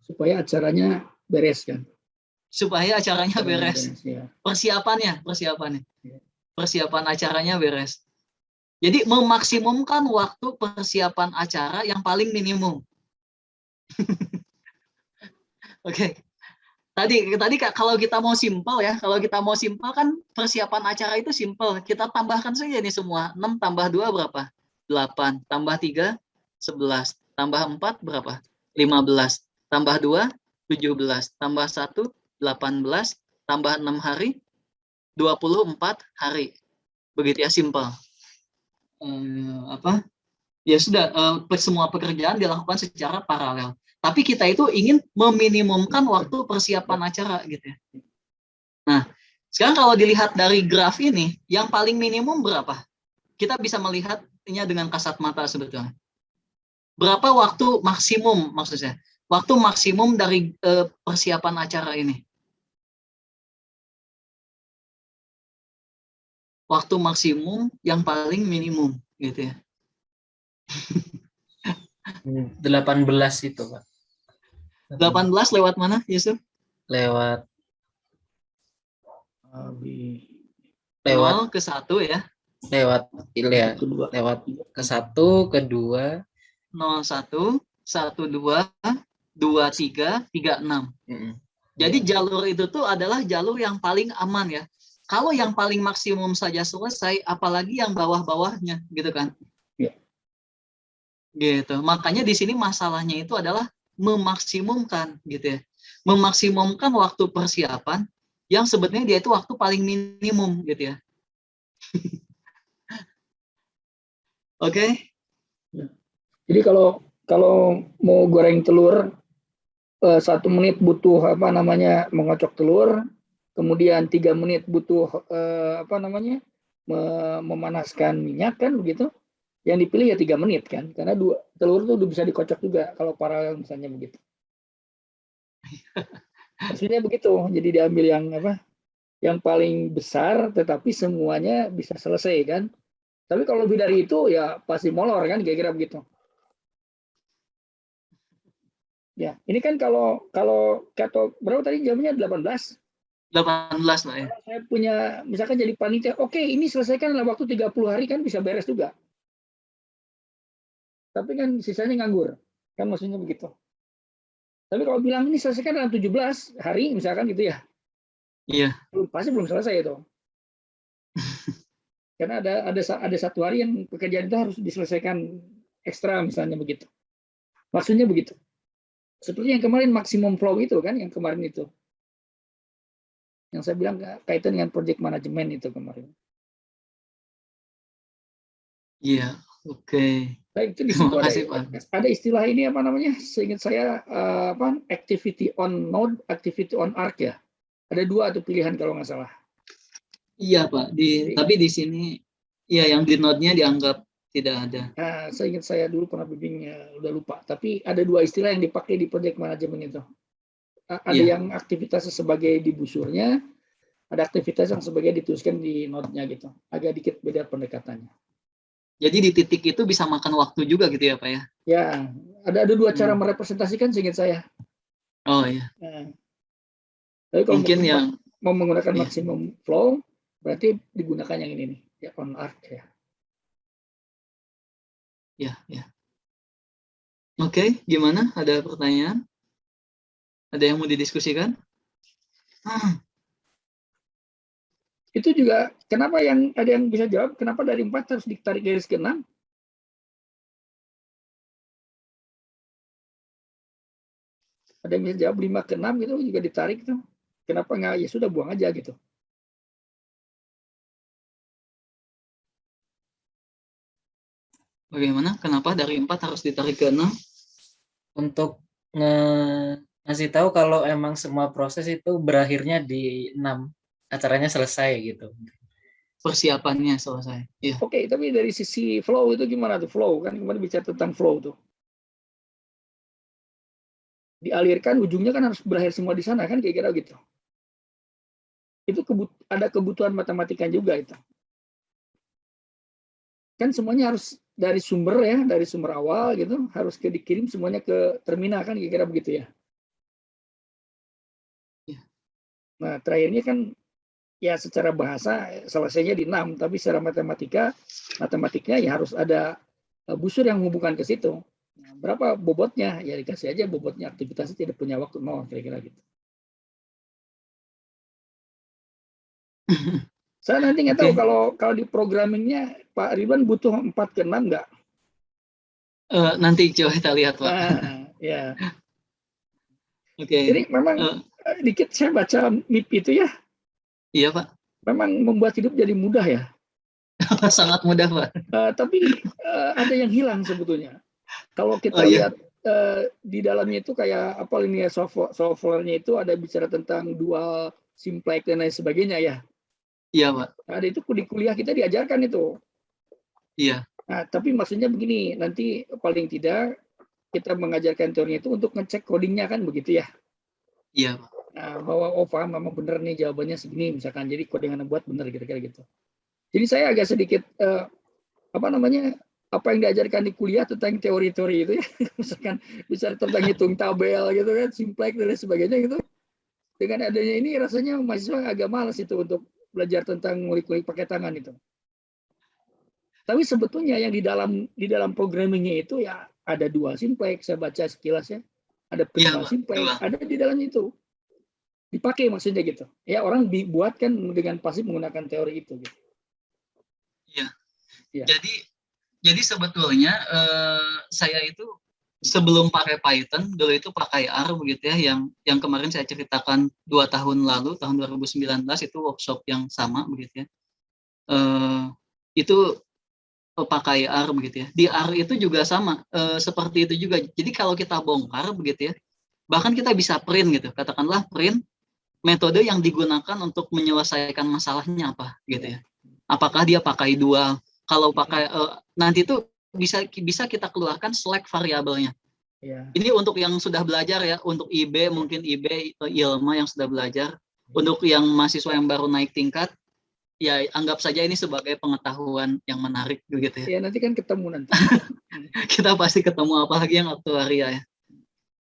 Supaya acaranya beres kan. Supaya acaranya beres. Ya. Persiapan acaranya beres. Jadi memaksimumkan waktu persiapan acara yang paling minimum. Oke. Tadi kalau kita mau simpel ya, kalau kita mau simpel kan persiapan acara itu simpel. Kita tambahkan saja nih semua. 6 tambah 2 berapa? 8. Tambah 3, 11. Tambah 4 berapa? 15. Tambah 2, 17. Tambah 1, 18. Tambah 6 hari, 24 hari. Begitu ya, simpel. Ya sudah, semua pekerjaan dilakukan secara paralel. Tapi kita itu ingin meminimumkan waktu persiapan acara gitu ya. Nah, sekarang kalau dilihat dari graf ini, yang paling minimum berapa? Kita bisa melihatnya dengan kasat mata sebetulnya. Berapa waktu maksimum maksudnya? Waktu maksimum dari persiapan acara ini. Waktu maksimum yang paling minimum gitu ya. 18 itu, Pak. 18 lewat mana, Yusuf? Lewat 0 ke 1 ya. Lewat ya. Kedua. Lewat ke 1, ke 2. 01, 12, 23, 36. Jadi jalur itu tuh adalah jalur yang paling aman ya. Kalau yang paling maksimum saja selesai, apalagi yang bawah-bawahnya, gitu kan? Ya. Gitu. Makanya di sini masalahnya itu adalah memaksimumkan, gitu ya. Memaksimumkan waktu persiapan yang sebetulnya dia itu waktu paling minimum, gitu ya. Oke? Jadi kalau mau goreng telur 1 menit butuh mengocok telur, kemudian 3 menit butuh memanaskan minyak kan begitu. Yang dipilih ya 3 menit kan, karena telur itu udah bisa dikocok juga kalau paralel misalnya begitu. Maksudnya begitu. Jadi diambil yang paling besar, tetapi semuanya bisa selesai kan. Tapi kalau lebih dari itu ya pasti molor kan, kira-kira begitu. Ya, ini kan kalau berapa tadi jamnya 18? 18 lah ya. Saya punya, misalkan jadi panitia, oke ini selesaikan dalam waktu 30 hari kan bisa beres juga. Tapi kan sisanya nganggur. Kan maksudnya begitu. Tapi kalau bilang ini selesaikan dalam 17 hari misalkan gitu ya. Iya. Pasti belum selesai itu. Karena ada 1 hari yang pekerjaan itu harus diselesaikan ekstra misalnya begitu. Maksudnya begitu. Seperti yang kemarin maksimum flow itu kan, yang kemarin itu. Yang saya bilang kaitan dengan project management itu kemarin. Iya, oke. Baik, itu di situ ada istilah ini apa namanya? Seingat saya activity on node, activity on arc ya. Ada 2 atau pilihan kalau nggak salah. Iya Pak, tapi di sini ya yang di node-nya dianggap tidak ada. Nah, seingat saya dulu pernah bimbing, udah lupa. Tapi ada 2 istilah yang dipakai di project management itu. Ada yang aktivitasnya sebagai di busurnya, ada aktivitas yang sebagai dituliskan di node-nya gitu. Agak dikit beda pendekatannya. Jadi di titik itu bisa makan waktu juga gitu ya Pak ya? Ya, ada 2 cara merepresentasikan seingat saya. Oh iya. Nah, tapi kalau mungkin yang mau menggunakan maximum flow, berarti digunakan yang ini nih, ya on arc ya. Ya. Oke, gimana? Ada pertanyaan? Ada yang mau didiskusikan? Itu juga kenapa ada yang bisa jawab, kenapa dari 4 harus ditarik garis ke 6? Ada yang bisa jawab 5 ke 6 gitu juga ditarik tuh. Kenapa nggak ya sudah buang aja gitu. Bagaimana? Kenapa dari 4 harus ditarik ke 6? Untuk ngasih tahu kalau emang semua proses itu berakhirnya di 6, acaranya selesai gitu. Persiapannya selesai. Ya. Oke, tapi dari sisi flow itu gimana tuh? Flow kan kemarin bicara tentang flow tuh. Dialirkan ujungnya kan harus berakhir semua di sana kan kira-kira gitu. Itu ada kebutuhan matematika juga itu. Kan semuanya harus dari sumber ya, dari sumber awal gitu, harus dikirim semuanya ke terminal kan kira-kira begitu ya. Nah, terakhirnya kan ya secara bahasa selesainya di 6, tapi secara matematika matematiknya ya harus ada busur yang menghubungkan ke situ. Nah, berapa bobotnya? Ya dikasih aja bobotnya, aktivitasnya tidak punya waktu 0, kira-kira gitu. Saya nanti nggak tahu kalau di programmingnya Pak Ridwan butuh 4 ke 6 nggak? Nanti coba kita lihat, Pak. Ya. Oke. Jadi memang dikit saya baca MIP itu ya. Iya, Pak. Memang membuat hidup jadi mudah ya. Sangat mudah, Pak. Tapi ada yang hilang sebetulnya. Kalau kita lihat di dalamnya itu kayak apa linear software-nya itu ada bicara tentang dual simplex dan lain sebagainya ya. Iya, Pak. Ada itu di kuliah kita diajarkan itu. Iya. Nah, tapi maksudnya begini, nanti paling tidak kita mengajarkan teorinya itu untuk ngecek codingnya kan begitu ya. Iya, Pak. Nah, bahwa paham memang benar nih jawabannya segini misalkan, jadi coding yang buat benar kira-kira gitu. Jadi saya agak sedikit apa yang diajarkan di kuliah tentang teori-teori itu ya, misalkan bisa tentang hitung tabel gitu kan, simplex dan lain sebagainya gitu. Dengan adanya ini rasanya mahasiswa agak malas itu untuk belajar tentang ngulik-ngulik pakai tangan itu. Tapi sebetulnya yang di dalam programmingnya itu ya ada dual simplex, saya baca sekilas ya, ada prima simplex, ada di dalam itu. Dipakai maksudnya gitu. Ya orang dibuatkan dengan pasif menggunakan teori itu gitu. Iya. Ya. Jadi sebetulnya saya itu sebelum pakai Python dulu itu pakai R begitu ya, yang kemarin saya ceritakan 2 tahun lalu, tahun 2019 itu workshop yang sama begitu ya. Itu pakai R begitu ya. Di R itu juga sama seperti itu juga. Jadi kalau kita bongkar begitu ya, bahkan kita bisa print gitu. Katakanlah print metode yang digunakan untuk menyelesaikan masalahnya apa gitu ya. Apakah dia pakai dual? Kalau pakai nanti itu bisa kita keluarkan select variabelnya. Ya. Ini untuk yang sudah belajar ya, untuk IB mungkin IB Ilma yang sudah belajar. Untuk yang mahasiswa yang baru naik tingkat, ya anggap saja ini sebagai pengetahuan yang menarik begitu ya. Ya nanti kan ketemu nanti. Kita pasti ketemu, apalagi yang aktuaria ya.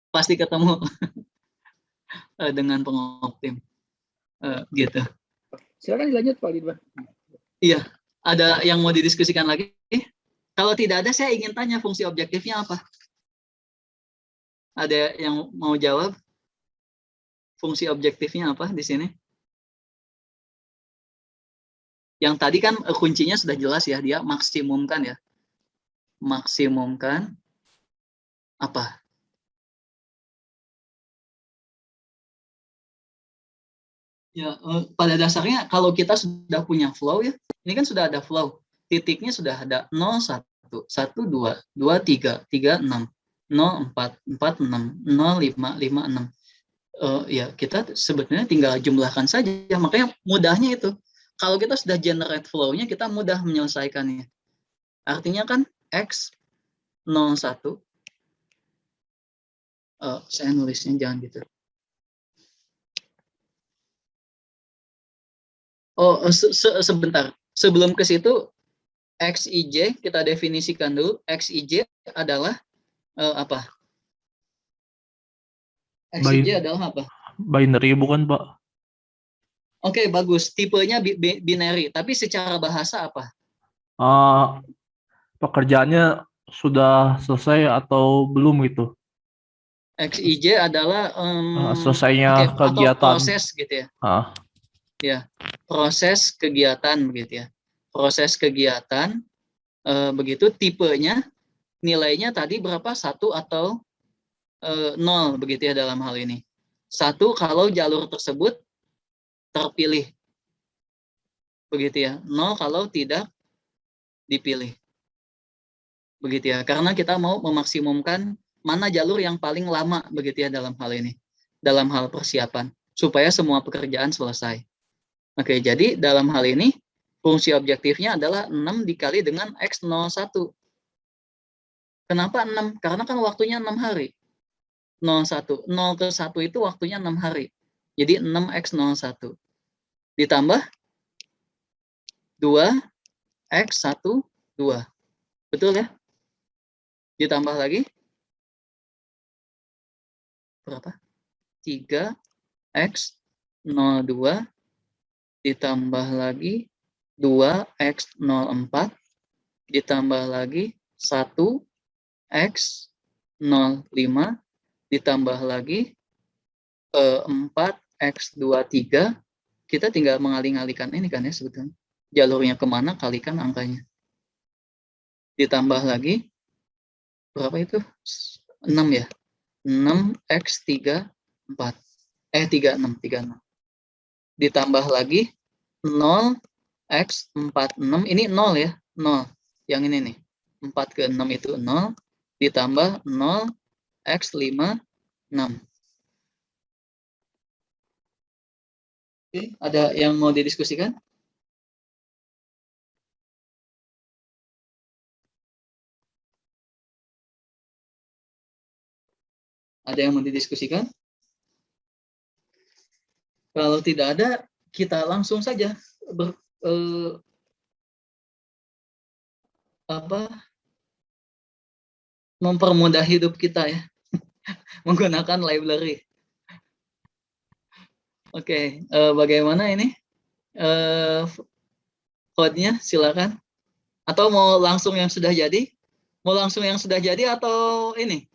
Pasti ketemu dengan pengoptim gitu. Silakan dilanjut Pak Ridwan. Iya, ada yang mau didiskusikan lagi? Kalau tidak ada, saya ingin tanya fungsi objektifnya apa? Ada yang mau jawab? Fungsi objektifnya apa di sini? Yang tadi kan kuncinya sudah jelas ya, dia maksimumkan ya. Maksimumkan apa? Ya, pada dasarnya kalau kita sudah punya flow ya, ini kan sudah ada flow. Titiknya sudah ada 0, 1, 1, 2, 2, 3, 3, 6, 0, 4, 4, 6, 0, 5, 5, 6. Ya, kita sebetulnya tinggal jumlahkan saja. Makanya mudahnya itu. Kalau kita sudah generate flow-nya, kita mudah menyelesaikannya. Artinya kan X 01. Saya nulisnya jangan gitu. Sebentar. Sebelum ke situ, XIJ kita definisikan dulu. XIJ adalah apa? XIJ adalah apa? Binary bukan, Pak? Oke, bagus. Tipenya binary. Tapi secara bahasa apa? Pekerjaannya sudah selesai atau belum gitu? XIJ adalah selesainya kegiatan. Atau proses gitu ya. Ya, proses kegiatan begitu ya. Proses kegiatan begitu tipenya nilainya tadi berapa? 1 atau 0 begitu ya dalam hal ini. 1 kalau jalur tersebut terpilih. Begitu ya. 0 kalau tidak dipilih. Begitu ya. Karena kita mau memaksimumkan mana jalur yang paling lama begitu ya dalam hal ini. Dalam hal persiapan supaya semua pekerjaan selesai. Oke, jadi dalam hal ini fungsi objektifnya adalah 6 dikali dengan X01. Kenapa 6? Karena kan waktunya 6 hari. 01. 0 ke 1 itu waktunya 6 hari. Jadi 6X01. Ditambah 2X12. Betul ya? Ditambah lagi berapa? 3X02 ditambah lagi 2X04 ditambah lagi 1x05 ditambah lagi 4x23. Kita tinggal mengalih-alihkan ini kan ya sebetulnya. Jalurnya kemana, kalikan angkanya. Ditambah lagi, berapa itu? 6 ya? 6x34. 36. Ditambah lagi 0x46. Ini 0 ya? 0. Yang ini nih. 4 ke 6 itu 0. Ditambah 0x56. Oke, ada yang mau didiskusikan? Ada yang mau didiskusikan? Kalau tidak ada, kita langsung saja mempermudah hidup kita ya, menggunakan library. Oke, bagaimana ini code-nya? Silakan. Atau mau langsung yang sudah jadi? Mau langsung yang sudah jadi atau ini?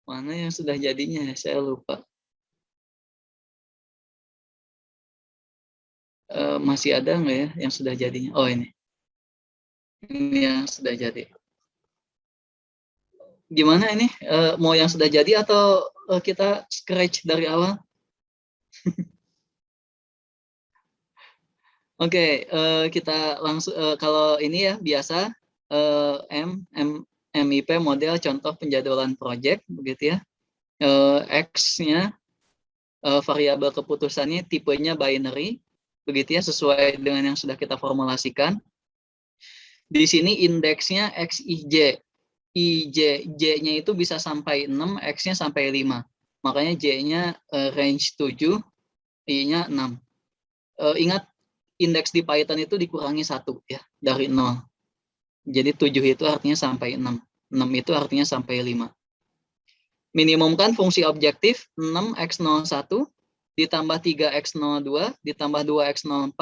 Mana yang sudah jadinya? Saya lupa. Masih ada nggak ya yang sudah jadinya? Oh ini. Ini yang sudah jadi. Gimana ini? Mau yang sudah jadi atau kita scratch dari awal? Oke, kita langsung kalau ini ya biasa MIP model contoh penjadwalan project begitu ya. X-nya variabel keputusannya tipenya binary begitu ya, sesuai dengan yang sudah kita formulasikan. Di sini indeksnya XIJ. J-nya itu bisa sampai 6, X-nya sampai 5. Makanya J-nya range 7, I-nya 6. Ingat, indeks di Python itu dikurangi 1 ya, dari 0. Jadi 7 itu artinya sampai 6. 6 itu artinya sampai 5. Minimumkan fungsi objektif 6x01 ditambah 3x02 ditambah 2x04.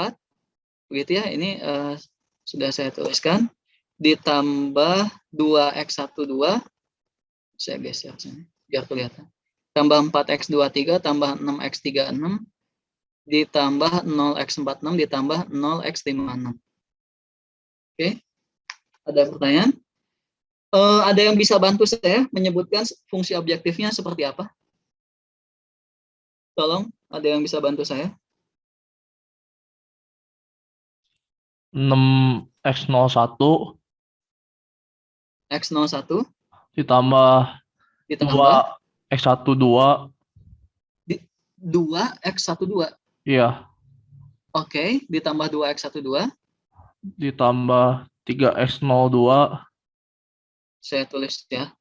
Begitu ya, ini sudah saya tuliskan. Ditambah 2x12, saya geser sini biar kelihatan. Tambah 4x23 tambah 6x36 ditambah 0x46 ditambah 0x56. Oke, ada pertanyaan? Ada yang bisa bantu saya menyebutkan fungsi objektifnya seperti apa? Tolong, ada yang bisa bantu saya? 6x01 X01 ditambah 2x12. 2x12. Iya, Oke, ditambah 2x12. ditambah 3x02. Saya tulis ya.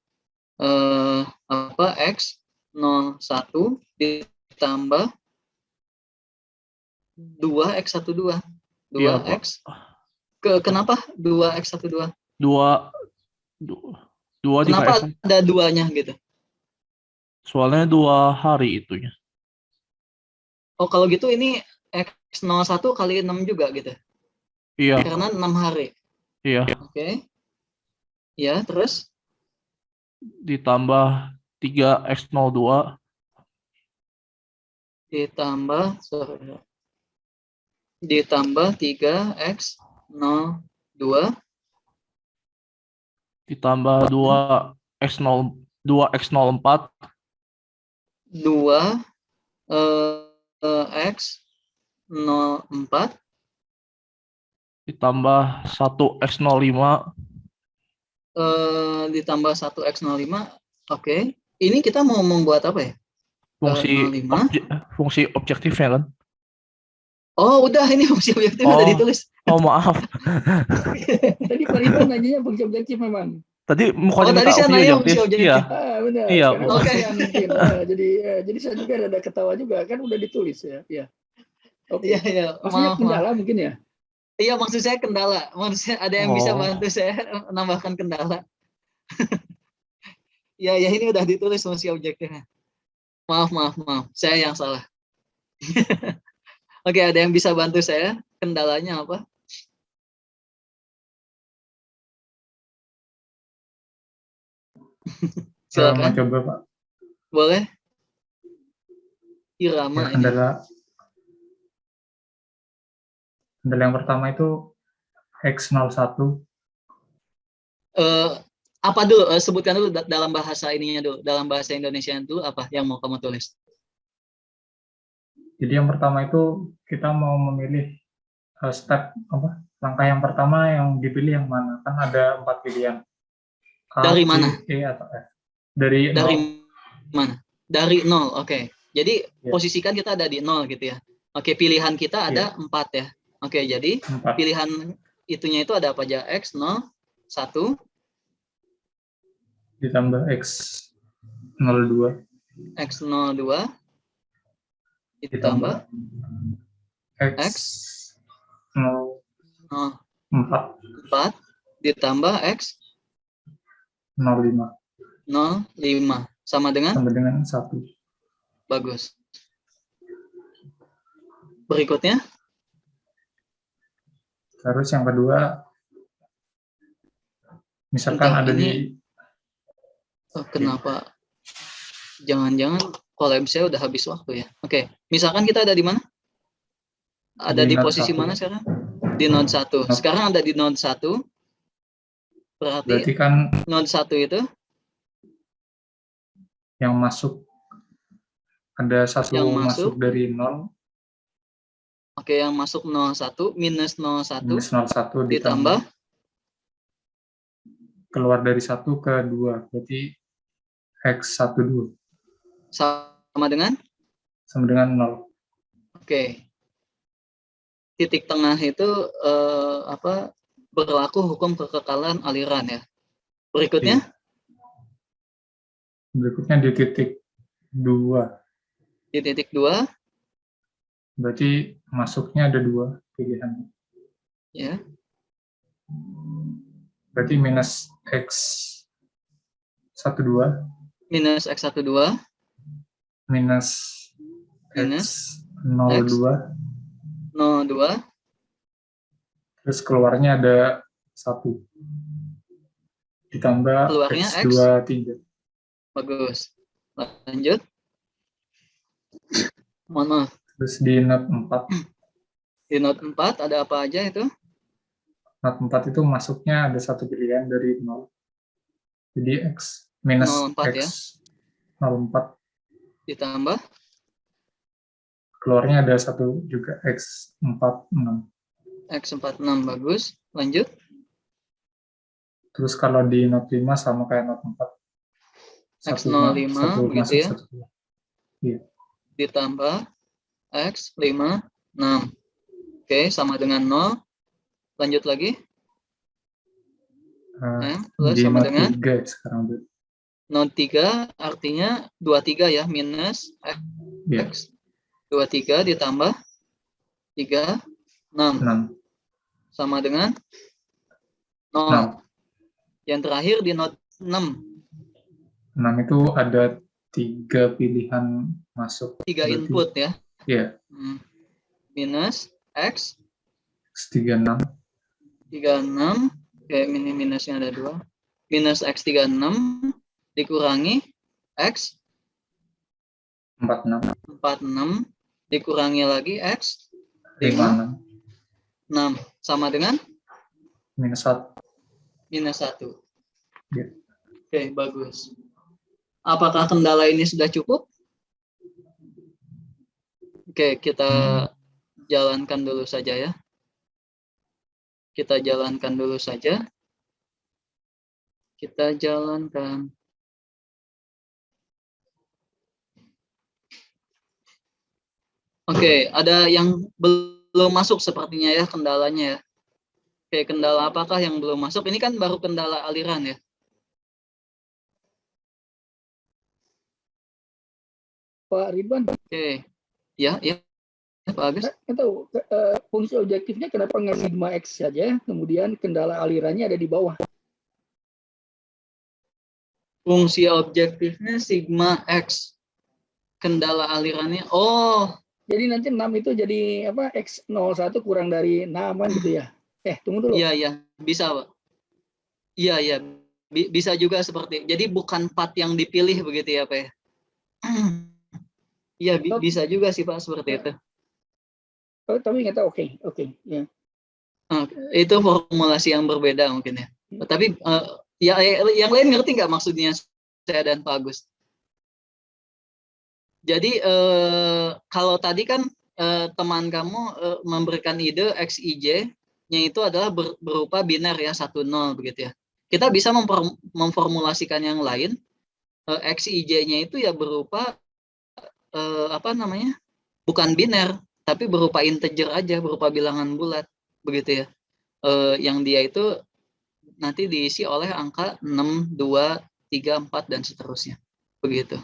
X01 ditambah 2x12. 2x. Kenapa 2x12? 2 Kenapa dikali ada duanya gitu? soalnya 2 hari itunya. Oh, kalau gitu ini X01 kali 6 juga gitu. Iya. Karena 6 hari. Iya. Oke. Ya, terus Ditambah 3x02 ditambah 3x02 ditambah 2x04 2x04 ditambah 1x05 ditambah 1x05. Oke. Ini kita mau membuat apa ya? fungsi objektifnya kan. Oh, udah, ini fungsi objektif udah ditulis. Oh, maaf. Tadi Pak Rito nanyanya fungsi objektif memang. Tadi mukanya tadi saya nanya fungsi objektif. Iya. Benar. Iya. Oke. Jadi saya juga ada ketawa juga, kan udah ditulis ya. Iya. Oke. Iya. Maksudnya kendala mungkin ya? Iya, maksud saya kendala. Maksudnya ada yang bisa bantu saya menambahkan kendala. Ya, ini udah ditulis fungsi objektifnya. Maaf. Saya yang salah. Oke, ada yang bisa bantu saya? Kendalanya apa? Mau Silakan, coba Pak. boleh. Ya, Irama ini. kendala yang pertama itu X01. Apa dulu? Sebutkan dulu dalam bahasa ininya dulu. Dalam bahasa Indonesia dulu apa yang mau kamu tulis? Jadi yang pertama itu kita mau memilih step apa? Langkah yang pertama yang dipilih yang mana? Kan ada 4 pilihan. A, Dari C, mana? E, atau F. Dari Dari 0. mana? Dari 0. Oke. Jadi Ya. posisikan kita ada di 0 gitu ya. Oke, pilihan kita ada 4 ya. Oke, jadi 4. pilihan itunya itu ada apa aja? X, 0, 1, Ditambah X02. X02, Ditambah X04, X04. ditambah X05. X05. Sama dengan? Sama dengan 1. Bagus. Berikutnya? Terus yang kedua, misalkan Bentar, ada ini kenapa? Jangan-jangan collab saya udah habis waktu ya. Oke, misalkan kita ada di mana? Ada di node posisi 1. mana sekarang? Di node 1. Sekarang ada di node 1. Berarti kan node 1 itu yang masuk ada satu yang masuk dari 0. Oke, yang masuk 01 minus 01 Minus 01 ditambah keluar dari 1 ke 2. Berarti X12 sama dengan 0. Oke. Titik tengah itu berlaku hukum kekekalan aliran ya. Berikutnya? Berikutnya di titik 2. Di titik 2. Berarti masuknya ada 2 pilihan. Ya. Berarti minus X12 minus X12 minus X02 terus keluarnya ada 1 ditambah keluarnya X23. Bagus. Lanjut. Mohon maaf. Terus di node 4. Di node 4 ada apa aja itu? Node 4 itu masuknya ada 1 pilihan dari 0. Jadi X minus 04 ya. X04 Ditambah keluarnya ada 1 juga X46. X46 bagus. Lanjut. Terus kalau di node 5 sama kayak node 4. X05 begitu ya. 1 keluar. Iya. Ditambah X56. Oke, sama dengan 0. Lanjut lagi. Plus Di sama node dengan 3 sekarang. node 3 artinya 23 ya, minus X 23 ditambah 36 sama dengan 0. Yang terakhir di node 6. 6 itu ada 3 pilihan masuk. 3 input ya. Iya. Minus X36. 36. Oke, minusnya ada 2. Minus X36 dikurangi X46 dikurangi lagi X56 sama dengan minus 1. Ya. Oke, bagus. Apakah kendala ini sudah cukup? Oke, kita jalankan dulu saja ya. Kita jalankan dulu saja. Kita jalankan. Oke, ada yang belum masuk sepertinya ya kendalanya ya. Oke, kendala apakah yang belum masuk? Ini kan baru kendala aliran ya. Pak Ridwan. Oke, ya Pak Agus. Saya tahu fungsi objektifnya kenapa nggak sigma X saja, kemudian kendala alirannya ada di bawah. Fungsi objektifnya sigma X. Kendala alirannya, oh Jadi nanti 6 itu jadi apa? X01 kurang dari 6 kan gitu ya. Tunggu dulu. Iya, bisa, Pak. Iya, bisa juga seperti. Jadi bukan part yang dipilih begitu ya, Pak ya. Iya, bisa juga sih, Pak, seperti itu. Tapi nggak tahu. Oke, ya. Itu formulasi yang berbeda mungkin ya. Tapi ya yang lain ngerti nggak maksudnya saya dan Pak Agus? Jadi kalau tadi kan teman kamu memberikan ide XIJ-nya itu adalah berupa biner ya 1-0 begitu ya. Kita bisa memformulasikan yang lain. XIJ-nya itu ya berupa apa namanya? Bukan biner, tapi berupa integer aja, berupa bilangan bulat begitu ya. Yang dia itu nanti diisi oleh angka 6, 2, 3, 4 dan seterusnya. Begitu.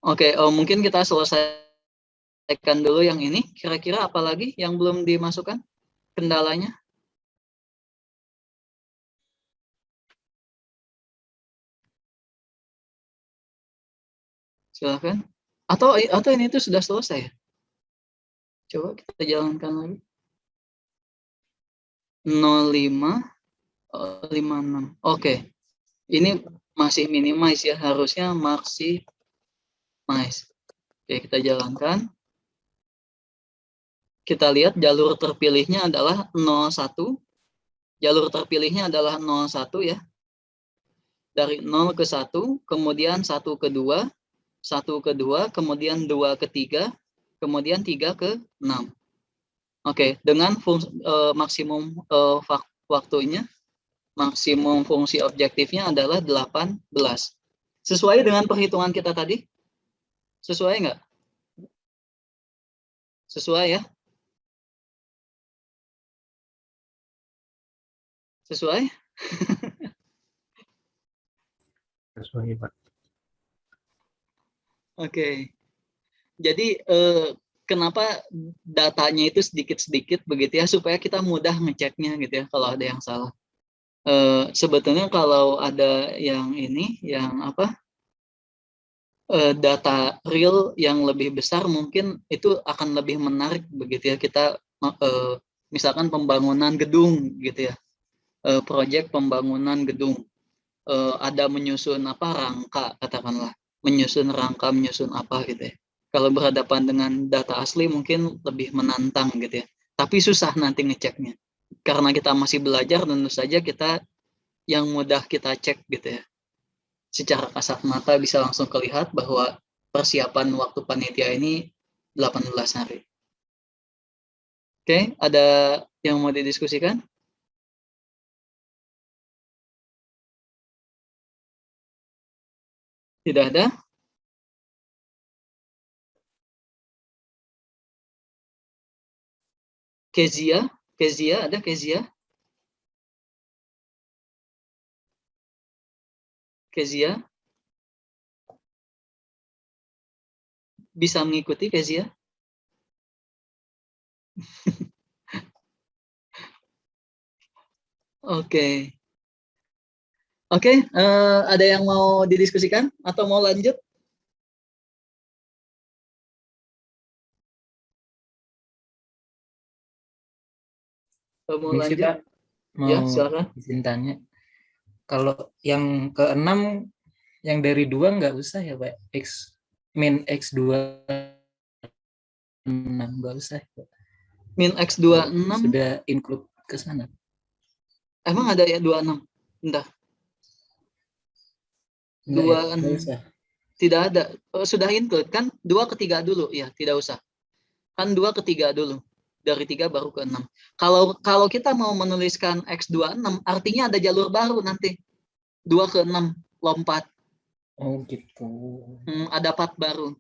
Oke, mungkin kita selesaikan dulu yang ini. Kira-kira apa lagi yang belum dimasukkan kendalanya? Silakan. Atau ini itu sudah selesai? Coba kita jalankan lagi. 05 56. Oke. Ini masih minimize ya, harusnya maximize. Oke, kita jalankan. Kita lihat jalur terpilihnya adalah 01. Jalur terpilihnya adalah 01 ya. Dari 0 ke 1, kemudian 1 ke 2, 1 ke 2, kemudian 2 ke 3, kemudian 3 ke 6. Oke, dengan maksimum waktunya, maksimum fungsi objektifnya adalah 18. Sesuai dengan perhitungan kita tadi? Sesuai nggak? Sesuai ya? Sesuai? Sesuai, Pak. Oke. Jadi kenapa datanya itu sedikit-sedikit begitu ya, supaya kita mudah ngeceknya gitu ya kalau ada yang salah. Sebetulnya kalau ada yang ini, yang apa, data real yang lebih besar mungkin itu akan lebih menarik begitu ya, kita misalkan pembangunan gedung gitu ya, proyek pembangunan gedung, ada menyusun apa, rangka katakanlah, menyusun rangka, menyusun apa gitu ya. Kalau berhadapan dengan data asli mungkin lebih menantang gitu ya, tapi susah nanti ngeceknya karena kita masih belajar. Tentu saja kita yang mudah kita cek gitu ya, secara kasat mata bisa langsung kelihatan bahwa persiapan waktu panitia ini 18 hari. Oke, ada yang mau didiskusikan? Tidak ada? Kezia, ada Kezia? Kezia? Bisa mengikuti Kezia? Oke. Oke, ada yang mau didiskusikan atau mau lanjut? Mau Ini sih, lanjut? Pak, mau Ya, silakan. izin tanya. Kalau yang ke-6 yang dari 2 nggak usah ya, Pak? Min X2 6 nggak usah, Pak. Min X26 sudah include ke sana. emang ada ya 26? Bentar. Enggak usah. Tidak ada. Sudah include kan? 2 ke 3 dulu ya, tidak usah. Kan 2 ke 3 dulu. Dari 3 baru ke 6. Kalau kita mau menuliskan X26 artinya ada jalur baru nanti. 2 ke 6 lompat. Oh gitu. Ada part baru.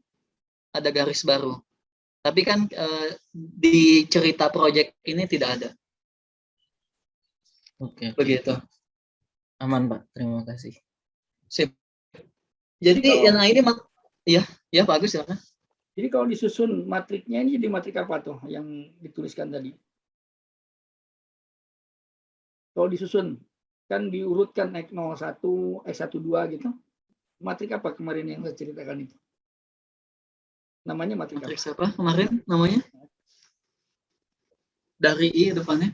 Ada garis baru. Tapi kan di cerita proyek ini tidak ada. Oke. Begitu. Aman, Pak. Terima kasih. Sip. Jadi yang ini ya Pak Agus silakan. Jadi kalau disusun matriknya ini jadi matrik apa tuh yang dituliskan tadi? Kalau disusun kan diurutkan X01, X12 gitu. Matrik apa kemarin yang saya ceritakan itu? Namanya matrik apa? Matriks apa kemarin namanya? Dari I depannya.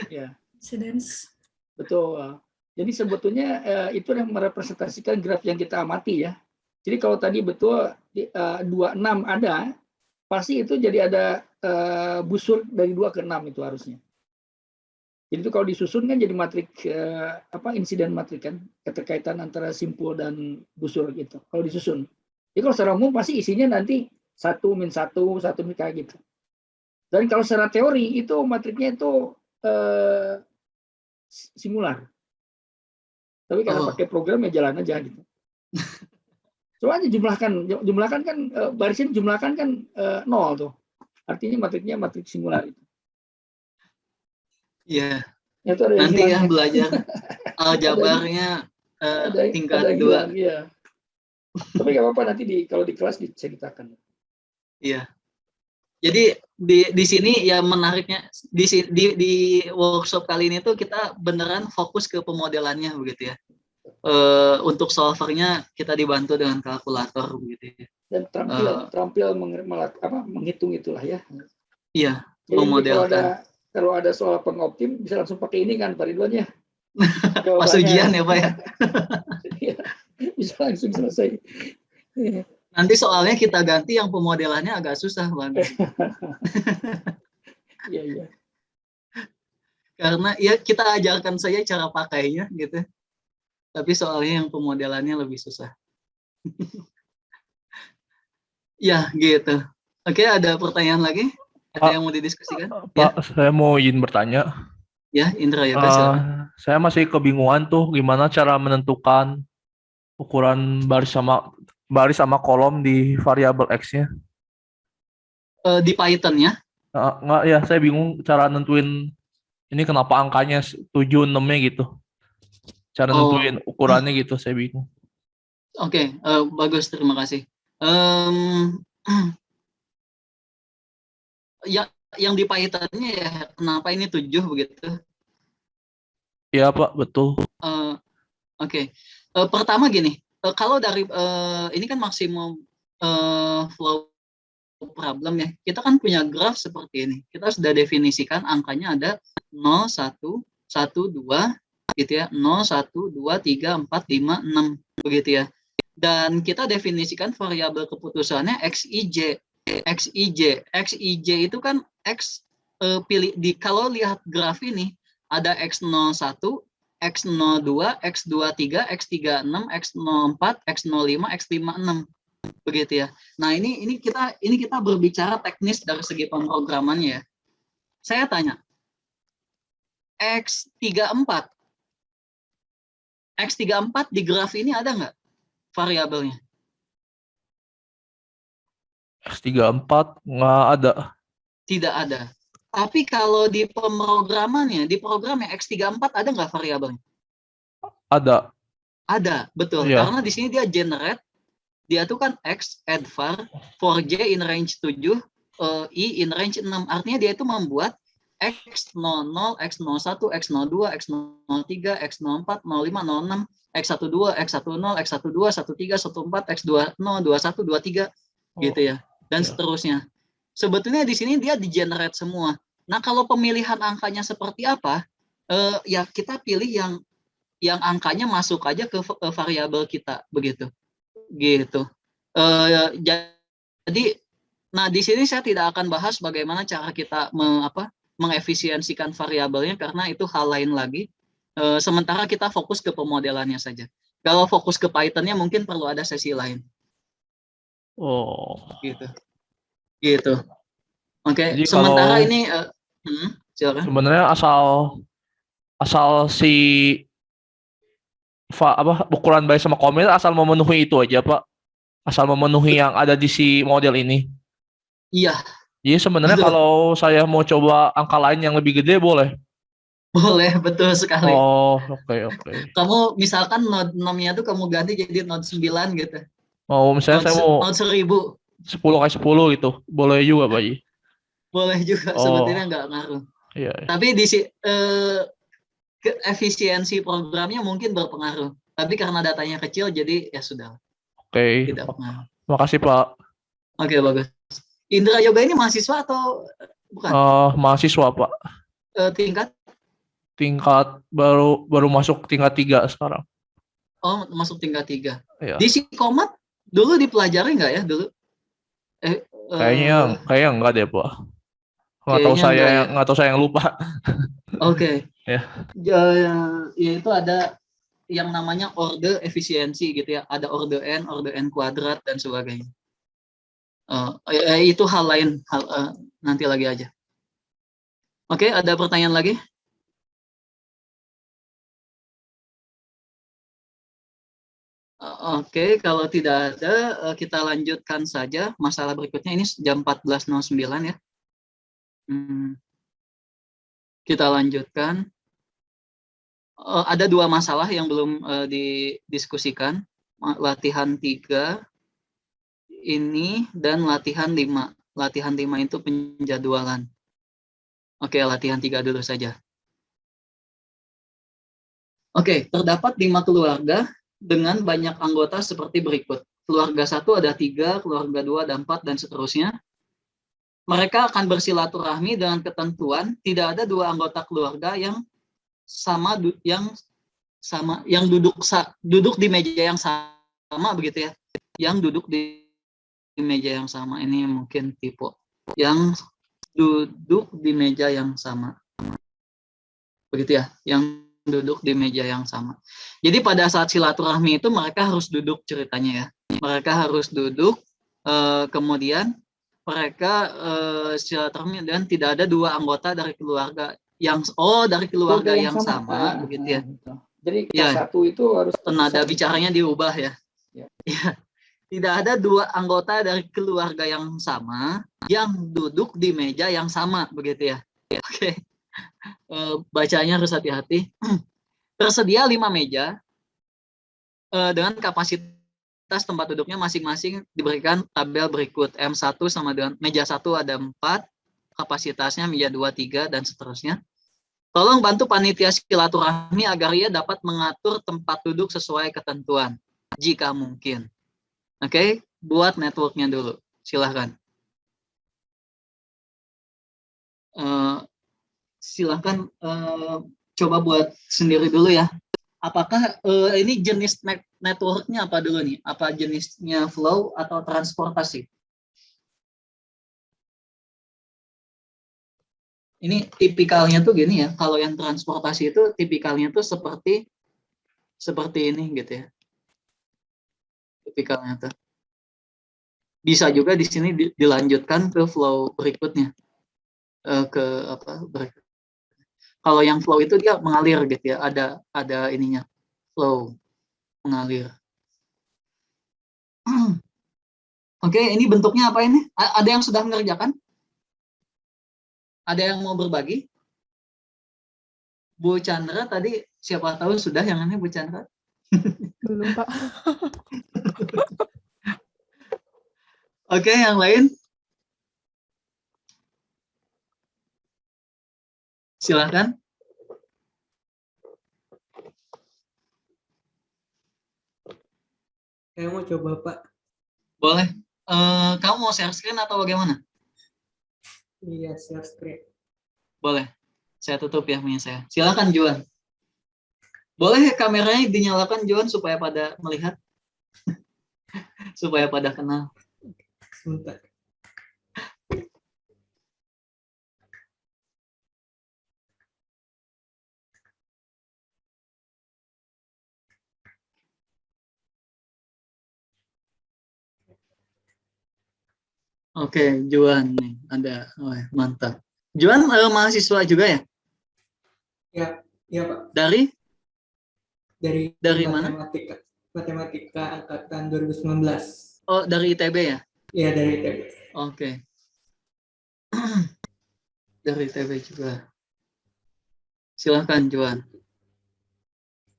Ya, Incidence. betul. Jadi sebetulnya itu yang merepresentasikan graf yang kita amati ya. Jadi kalau tadi betul 26 ada, pasti itu jadi ada busur dari 2 ke 6 itu harusnya. Jadi itu kalau disusun kan jadi matrik insiden matrik kan, keterkaitan antara simpul dan busur gitu. Kalau disusun. Jadi kalau secara umum pasti isinya nanti 1 min 1 min kayak gitu. Dan kalau secara teori itu matriknya itu singular. Tapi karena pakai program ya jalan aja gitu. Coba aja jumlahkan kan barisnya jumlahkan kan 0 tuh. Artinya matriknya matrik singular itu. Iya. Ya, itu ada yang Nanti ya hilang. belajar aljabarnya tingkat 2. Iya. Tapi nggak apa-apa nanti kalau di kelas diceritakan. Iya. Jadi di sini ya menariknya di workshop kali ini tuh kita beneran fokus ke pemodelannya begitu ya. Untuk solvernya kita dibantu dengan kalkulator begitu ya. Dan terampil menghitung itulah ya. Iya, jadi memodelkan. Kalau ada soal pengoptim bisa langsung pakai ini kan Pak Ridwan ya. Pas ujian ya Pak ya. Bisa langsung selesai. Nanti soalnya kita ganti yang pemodelannya agak susah Bang. Iya. Karena ya kita ajarkan saja cara pakainya gitu. Tapi soalnya yang pemodelannya lebih susah. Ya gitu. Oke, ada pertanyaan lagi? Ada yang mau didiskusikan? Pak, saya mau izin bertanya. Ya, Indra ya, silakan. Saya masih kebingungan tuh gimana cara menentukan ukuran baris sama kolom di variabel X-nya. Di Python-nya? Enggak ya, saya bingung cara nentuin ini kenapa angkanya 7, 6-nya gitu. Cara nentuin ukurannya gitu, saya bingung. Oke, bagus, terima kasih. Yang di Python-nya ya, kenapa ini 7 begitu? Iya Pak, betul. Oke. Pertama gini, kalau dari ini kan maksimum flow problem ya, kita kan punya graf seperti ini. Kita sudah definisikan angkanya ada 0, 1, 1, 2, gitu ya, 0, 1, 2, 3, 4, 5, 6, begitu ya. Dan kita definisikan variabel keputusannya XIJ. XIJ itu kan X kalau lihat graf ini ada X01, X02, X23, X36, X04, X05, X56, begitu ya. Nah ini kita berbicara teknis dari segi pemrogramannya ya. Saya tanya, X34 di graf ini ada nggak variabelnya? X34 nggak ada. Tidak ada. Tapi kalau di pemrogramannya, di programnya X34 ada nggak variabelnya? Ada. Ada, betul. Iya. Karena di sini dia generate, dia tuh kan X add var, for J in range 7, I in range 6. Artinya dia itu membuat X00, X01, X02, X03, X04, 05, 06, X12, X10, X12, 13, 14, X20, 21, 23, gitu ya. Dan seterusnya. Sebetulnya di sini dia di-generate semua. Nah, kalau pemilihan angkanya seperti apa? Ya kita pilih yang angkanya masuk aja ke variabel kita, begitu. Gitu. Jadi, nah di sini saya tidak akan bahas bagaimana cara kita mengefisiensikan variabelnya karena itu hal lain lagi. Sementara kita fokus ke pemodelannya saja. Kalau fokus ke Python-nya mungkin perlu ada sesi lain. Oh. Gitu. Oke. Jadi Sementara kalau ini, silakan. sebenarnya asal si ukuran baris sama kolom asal memenuhi itu aja Pak. Asal memenuhi yang ada di si model ini. Iya. Jadi sebenarnya kalau saya mau coba angka lain yang lebih gede boleh. Boleh, betul sekali. Oh, oke. Kamu misalkan node 6-nya tuh kamu ganti jadi node 9 gitu. Oh, misalnya saya mau node 1000. 10x10 gitu. Boleh juga, Pak Ji. Boleh juga, sebetulnya nggak ngaruh. Iya. Tapi di efisiensi programnya mungkin berpengaruh. Tapi karena datanya kecil jadi ya sudah. Oke. Tidak pengaruh. Makasih, Pak. Oke, bagus. Indra Yoga ini mahasiswa atau bukan? Mahasiswa Pak, Tingkat? tingkat baru masuk tingkat 3 sekarang. Oh, masuk tingkat 3. Iya. Di Psikomat dulu dipelajari nggak ya dulu? Kayaknya enggak deh Pak. Nggak tahu Kayaknya enggak ya. nggak tahu saya yang lupa. Oke. Ya. Ya itu ada yang namanya orde efisiensi gitu ya. Ada orde n kuadrat dan sebagainya. Itu hal lain, nanti lagi aja. Oke, ada pertanyaan lagi? Oke, kalau tidak ada, kita lanjutkan saja masalah berikutnya. Ini jam 14.09 ya. Kita lanjutkan. Ada 2 masalah yang belum didiskusikan. Latihan 3 ini dan latihan 5. Latihan 5 itu penjadwalan. Oke, latihan 3 dulu saja. Oke, terdapat 5 keluarga dengan banyak anggota seperti berikut. Keluarga 1 ada 3, keluarga 2 ada 4, dan seterusnya. Mereka akan bersilaturahmi dengan ketentuan tidak ada 2 anggota keluarga yang duduk di meja yang sama begitu ya. Yang duduk di meja yang sama, ini mungkin tipe yang duduk di meja yang sama. Begitu ya, yang duduk di meja yang sama. Jadi pada saat silaturahmi itu mereka harus duduk ceritanya ya. Mereka harus duduk, kemudian mereka silaturahmi dan tidak ada 2 anggota dari keluarga yang dari keluarga yang sama begitu ya. Jadi kelas 1 itu harus nada bicaranya diubah ya. Ya. Tidak ada 2 anggota dari keluarga yang sama yang duduk di meja yang sama begitu ya. Oke. Bacanya harus hati-hati. Tersedia 5 meja dengan kapasitas tempat duduknya masing-masing diberikan tabel berikut. M1 sama dengan meja 1 ada 4, kapasitasnya meja 2, 3, dan seterusnya. Tolong bantu panitia silaturahmi agar ia dapat mengatur tempat duduk sesuai ketentuan, jika mungkin. Oke, buat networknya dulu. Silahkan. Silahkan coba buat sendiri dulu ya. Apakah ini jenis networknya apa dulu nih? Apa jenisnya flow atau transportasi? Ini tipikalnya tuh gini ya. Kalau yang transportasi itu tipikalnya tuh seperti ini gitu ya. Tipikalnya tuh. Bisa juga di sini dilanjutkan ke flow berikutnya. Berikut. Kalau yang flow itu dia mengalir gitu ya, ada ininya, flow, mengalir. Oke, ini bentuknya apa ini? Ada yang sudah mengerjakan? Ada yang mau berbagi? Bu Chandra tadi siapa tahu sudah yang ini Bu Chandra? Belum, Pak. Oke, yang lain? Silakan. Saya mau coba, Pak. Boleh. Kamu mau share screen atau bagaimana? Iya, share screen. Boleh. Saya tutup ya punya saya. Silakan Juan. Boleh kameranya dinyalakan Juan supaya pada melihat? Supaya pada kenal. Sebentar. Oke, Juan nih ada, mantap. Juan mahasiswa juga ya? Ya Pak. Dari matematika, mana? Matematika angkatan 2019. Oh, dari ITB ya? Iya, dari ITB. Oke. Dari ITB juga. Silahkan Juan.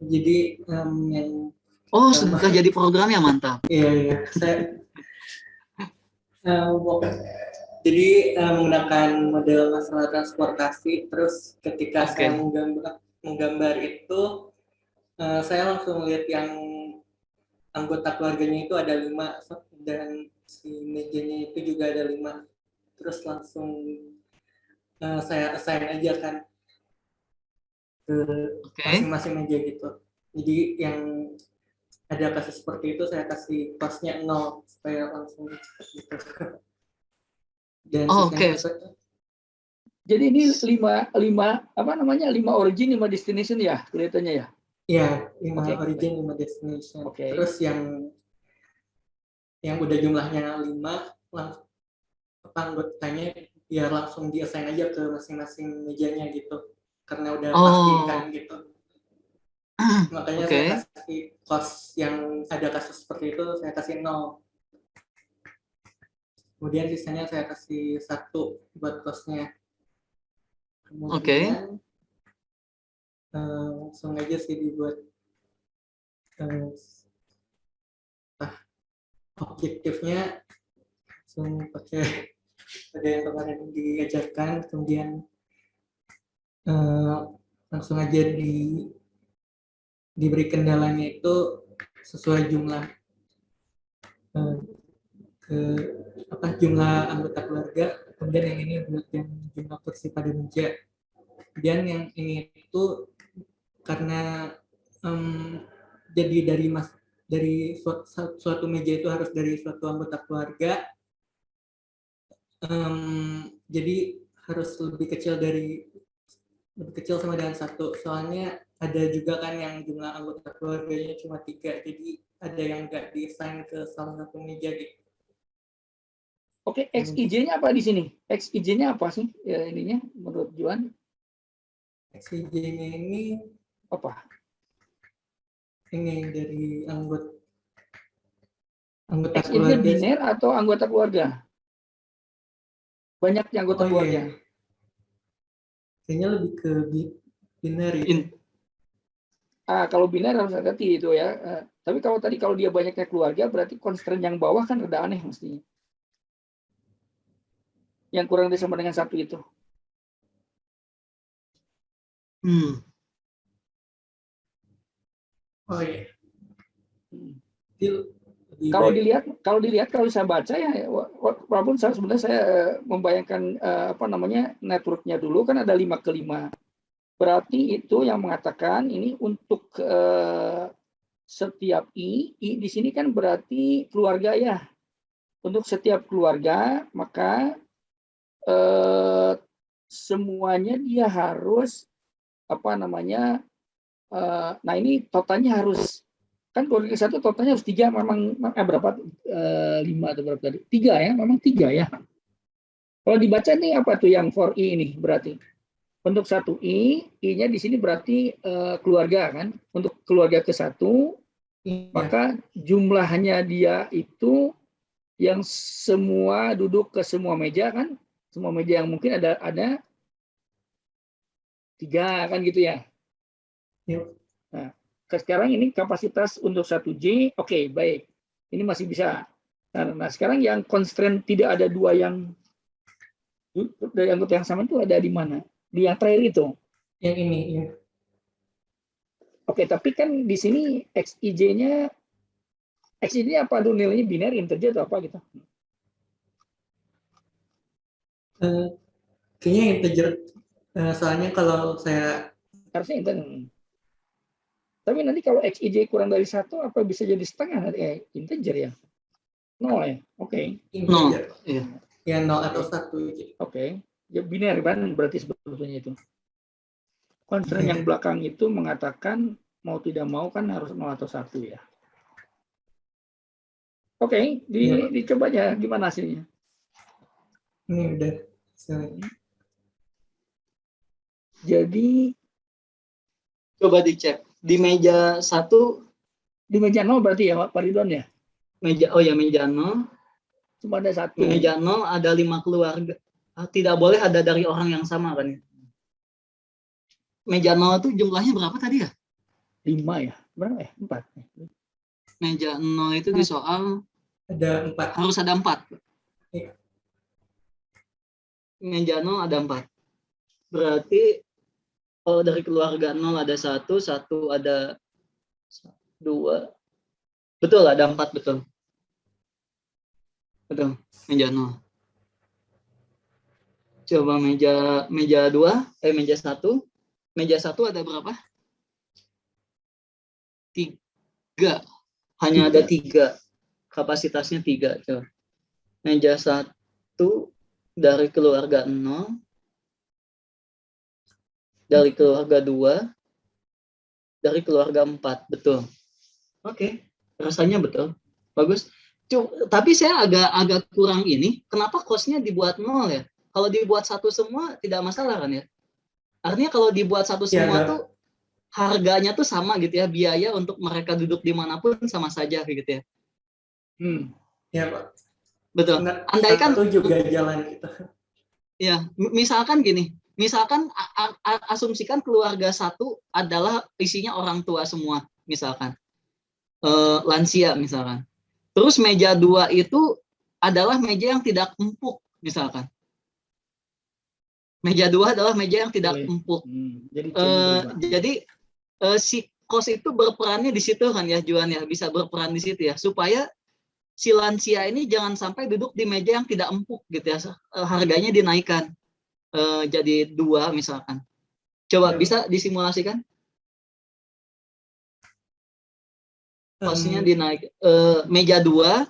Jadi sudah jadi program ya, mantap. Iya. Saya jadi menggunakan model masalah transportasi, terus ketika saya menggambar itu, saya langsung lihat yang anggota keluarganya itu ada 5 dan si mejanya itu juga ada 5. Terus langsung saya assign aja kan ke masing-masing meja gitu. Jadi yang ada kasus seperti itu saya kasih costnya 0 supaya langsung gitu. Dan Jadi ini 5 origin 5 destination ya kelihatannya ya. Iya, 5 origin 5 destination. Terus yang udah jumlahnya 5 langsung anggotanya ya langsung di-assign aja ke masing-masing mejanya gitu. Karena udah pasti kan gitu. Makanya saya kasih cost yang ada kasus seperti itu saya kasih 0. Kemudian sisanya saya kasih 1 buat costnya. Kemudian langsung aja sih dibuat objektifnya langsung pakai yang kemarin diajarkan, kemudian langsung aja diberi kendalanya itu sesuai jumlah jumlah anggota keluarga, kemudian yang ini buat yang jumlah kursi pada meja. Kemudian yang ini itu karena jadi dari suatu meja itu harus dari suatu anggota keluarga, jadi harus lebih kecil sama dengan 1. Soalnya ada juga kan yang jumlah anggota keluarganya cuma 3, jadi ada yang nggak di-assign ke salah satu meja gitu. Oke, XIJ-nya apa di sini? XIJ-nya apa sih ininya menurut Juan? XIJ-nya ini apa? Ini dari anggota XIJ-nya biner atau anggota keluarga? Banyaknya anggota keluarga. Kayaknya lebih ke biner ya. Kalau biner harus hati-hati itu ya. Tapi kalau dia banyaknya keluarga, berarti constraint yang bawah kan rada aneh mestinya. Yang kurang dari sama dengan 1 itu. Oh iya. Kalau saya baca ya, walaupun sebenarnya saya membayangkan networknya dulu kan ada 5x5. Berarti itu yang mengatakan ini untuk setiap I di sini kan berarti keluarga ya. Untuk setiap keluarga maka semuanya dia harus nah ini totalnya harus kan keluarga 1 totalnya harus 3 memang berapa 5 atau berapa tadi 3 ya memang 3 ya. Kalau dibaca nih apa tuh yang for I ini berarti untuk 1 I-nya di sini berarti keluarga kan untuk keluarga ke-1 maka jumlahnya dia itu yang semua duduk ke semua meja kan semua meja yang mungkin ada 3 kan gitu ya. Nah, sekarang ini kapasitas untuk 1J, oke, baik. Ini masih bisa. Nah, sekarang yang constraint tidak ada 2 yang dari anggota yang sama itu ada di mana? Di yang terakhir itu. Yang ini, ya. Oke, tapi kan di sini XIJ-nya apa tuh nilainya biner, integer atau apa gitu? Kayaknya integer. Soalnya kalau saya harusnya integer. Tapi nanti kalau XIJ kurang dari 1 apa bisa jadi setengah integer ya? 0 ya. Oke. Integer. Ya 0 atau 1. Oke. Ya biner kan berarti sebetulnya itu. Constraint yang belakang itu mengatakan mau tidak mau kan harus 0 atau 1 ya. Oke, dicoba aja gimana hasilnya. Ini udah. Jadi coba dicek di meja 1 di meja 0 berarti ya Pak Ridwan ya? Meja 0 cuma ada 1. Meja 0 ada 5 keluarga. Tidak boleh ada dari orang yang sama kan ya? Meja 0 itu jumlahnya berapa tadi ya? 5 ya? Berapa ya? 4. Meja 0 itu di soal ada 4. Harus ada 4. Ya. Meja 0 ada 4. Berarti kalau dari keluarga 0 ada 1 ada 2. Betul, ada 4 betul. Betul, meja 0. Coba meja 2, meja 1. Meja 1 ada berapa? 3. Hanya ada 3. Kapasitasnya 3. Coba. Meja 1 dari keluarga 0. Dari keluarga 2. Dari keluarga 4. Betul. Oke. Rasanya betul. Bagus. Tapi saya agak kurang ini. Kenapa cost-nya dibuat 0 ya? Kalau dibuat 1 semua tidak masalah kan ya? Artinya kalau dibuat 1 semua tuh harganya tuh sama gitu ya, biaya untuk mereka duduk dimanapun sama saja gitu ya. Ya Pak. Betul. Andaikan itu juga jalan gitu. Ya, misalkan gini, misalkan asumsikan keluarga 1 adalah isinya orang tua semua, misalkan lansia misalkan. Terus meja 2 itu adalah meja yang tidak empuk, misalkan. Meja 2 adalah meja yang tidak empuk. Jadi si kos itu berperannya di situ kan ya, Juan ya, bisa berperan di situ ya, supaya si lansia ini jangan sampai duduk di meja yang tidak empuk gitu ya, harganya dinaikkan jadi 2 misalkan. Coba bisa disimulasikan? Kosnya dinaik meja 2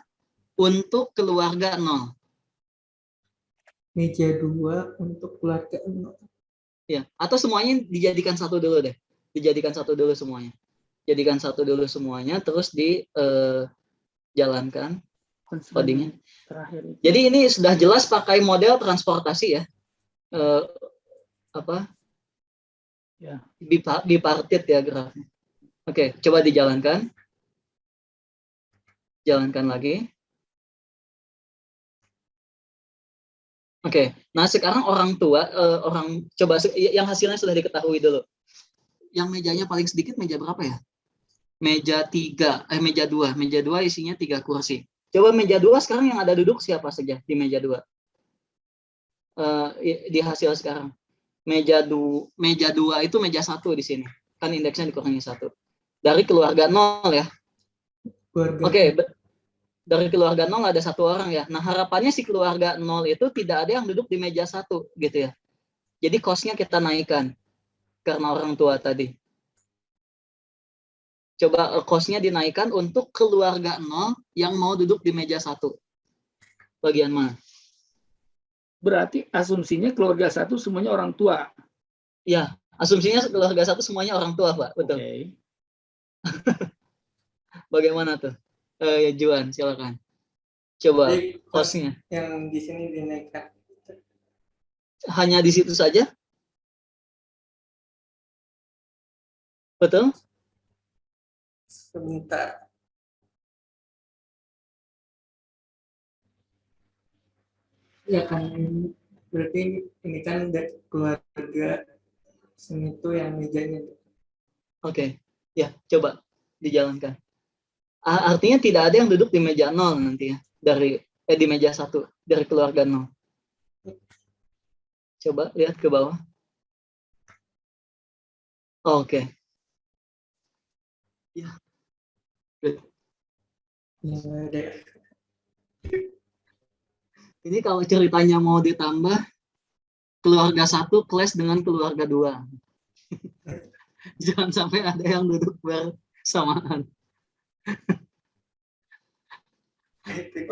untuk keluarga 0. Meja 2 untuk keluarga 0. Ya, atau semuanya dijadikan 1 dulu deh. Dijadikan 1 dulu semuanya. Jadikan 1 dulu semuanya, terus dijalankan codingnya. Jadi ini sudah jelas pakai model transportasi ya. Bipartit ya grafnya. Oke, coba dijalankan. Jalankan lagi. Oke, nah sekarang orang tua, coba yang hasilnya sudah diketahui dulu. Yang mejanya paling sedikit meja berapa ya? Meja 3, meja 2. Meja 2 isinya 3 kursi. Coba meja 2 sekarang yang ada duduk siapa saja di meja 2? Di hasil sekarang. Meja 2 itu meja 1 di sini. Kan indeksnya dikurangi 1. Dari keluarga 0 ya. Oke, dari keluarga 0 ada 1 orang ya. Nah, harapannya si keluarga 0 itu tidak ada yang duduk di meja 1 gitu ya. Jadi cost-nya kita naikkan karena orang tua tadi. Coba cost-nya dinaikkan untuk keluarga 0 yang mau duduk di meja 1. Bagian mana? Berarti asumsinya keluarga 1 semuanya orang tua. Ya, asumsinya keluarga 1 semuanya orang tua, Pak. Betul. Okay. Bagaimana tuh? Ya, Juan, silakan. Coba cost-nya. Yang di sini dinaikkan. Hanya di situ saja? Betul? Sebentar. Ya kan, berarti ini kan dari keluarga sini tuh yang mejanya. Oke. Ya, coba dijalankan. Artinya tidak ada yang duduk di meja 0 nanti ya, di meja 1 dari keluarga 0. Coba lihat ke bawah. Oke. Ya. Ini kalau ceritanya mau ditambah, keluarga 1 clash dengan keluarga 2. Jangan sampai ada yang duduk bersamaan.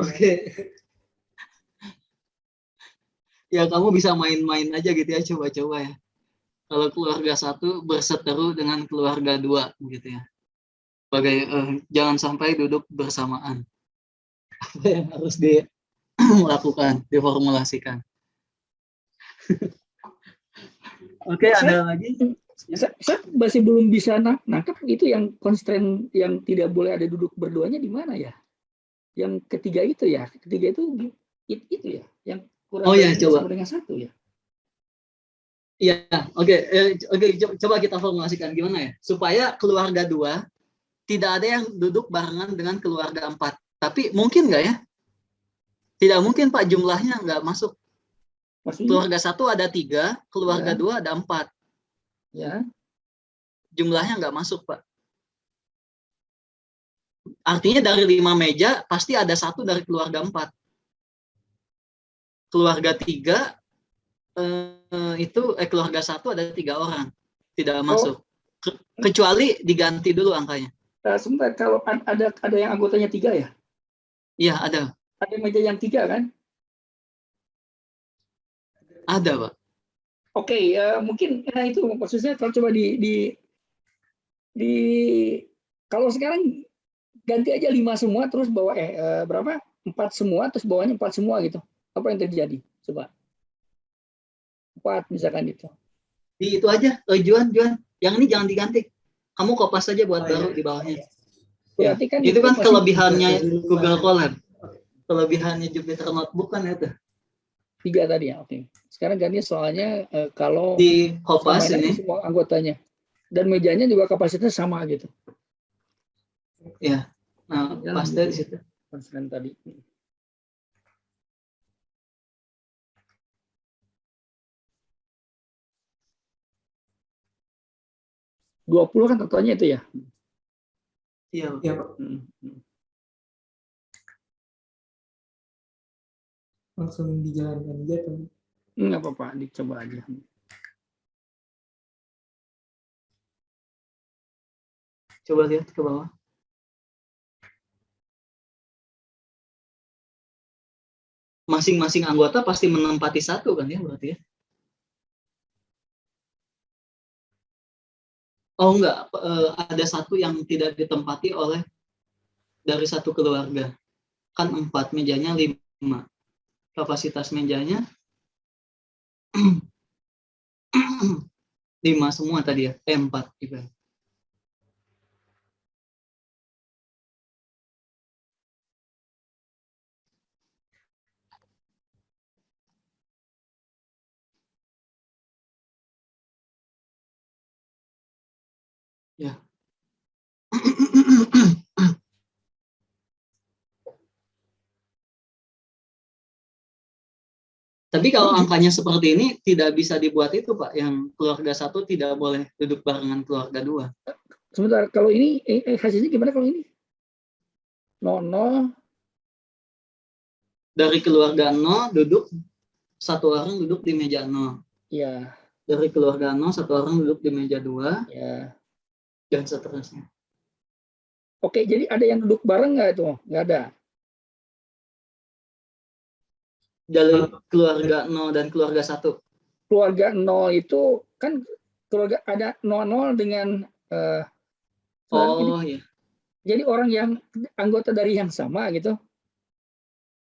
Oke. Ya kamu bisa main-main aja gitu ya, coba-coba ya. Kalau keluarga 1 berseteru dengan keluarga 2 gitu ya. Jangan sampai duduk bersamaan. Apa yang harus dilakukan, diformulasikan. Oke, ada lagi? Saya masih belum bisa nangkap itu yang constraint yang tidak boleh ada duduk berduanya di mana ya? Yang ketiga itu ya, itu ya, yang kurang coba dengan 1 ya. Iya, oke, coba kita formulasikan gimana ya, supaya keluarga 2 tidak ada yang duduk barengan dengan keluarga 4. Tapi mungkin nggak ya? Tidak mungkin Pak, jumlahnya nggak masuk. Maksudnya? Keluarga 1 ada 3, keluarga 2 ada 4. Ya. Jumlahnya nggak masuk Pak. Artinya dari 5 meja pasti ada 1 dari keluarga 4. keluarga 3 keluarga 1 ada 3 orang tidak masuk. Kecuali diganti dulu angkanya. Sebentar, kalau ada yang anggotanya 3 ya? Iya, ada. Ada meja yang 3 kan? Ada, Pak. Oke, mungkin itu maksudnya kalau coba di kalau sekarang ganti aja 5 semua terus bawa berapa? 4 semua terus bawahnya 4 semua gitu. Apa yang terjadi? Coba. 4 misalkan itu. Di itu aja, Juan. Yang ini jangan diganti. Kamu kopas saja buat baru di bawahnya. Ya. Berarti kan Itu kan masih kelebihannya Google Colab. Kelebihannya Jupyter Notebook kan itu. 3 tadi ya. Oke. Sekarang ganti soalnya kalau Di kopas ini. semua anggotanya. Dan mejanya juga kapasitasnya sama gitu. Ya. Nah, pasti di situ. Konsen tadi. 20 kan totalnya itu ya? Iya, Iya, Pak. Langsung dijalankan aja tuh. Nggak apa-apa, dicoba aja. Coba lihat ke bawah. Masing-masing anggota pasti menempati 1 kan ya berarti ya? Oh enggak, ada 1 yang tidak ditempati oleh dari 1 keluarga. Kan 4, mejanya 5. Kapasitas mejanya 5 semua tadi ya, 4 juga. Ya. Tapi kalau angkanya seperti ini tidak bisa dibuat itu Pak, yang keluarga 1 tidak boleh duduk barengan keluarga 2. Sebentar, kalau ini hasilnya gimana kalau ini? 0, dari keluarga 0 duduk 1 orang duduk di meja 0. Ya. Dari keluarga 0 1 orang duduk di meja 2. Ya. Dan seterusnya. Oke, jadi ada yang duduk bareng nggak itu? Nggak ada. Dari keluarga 0 dan keluarga 1. Keluarga 0 itu kan keluarga ada 00 dengan iya. Jadi orang yang anggota dari yang sama gitu.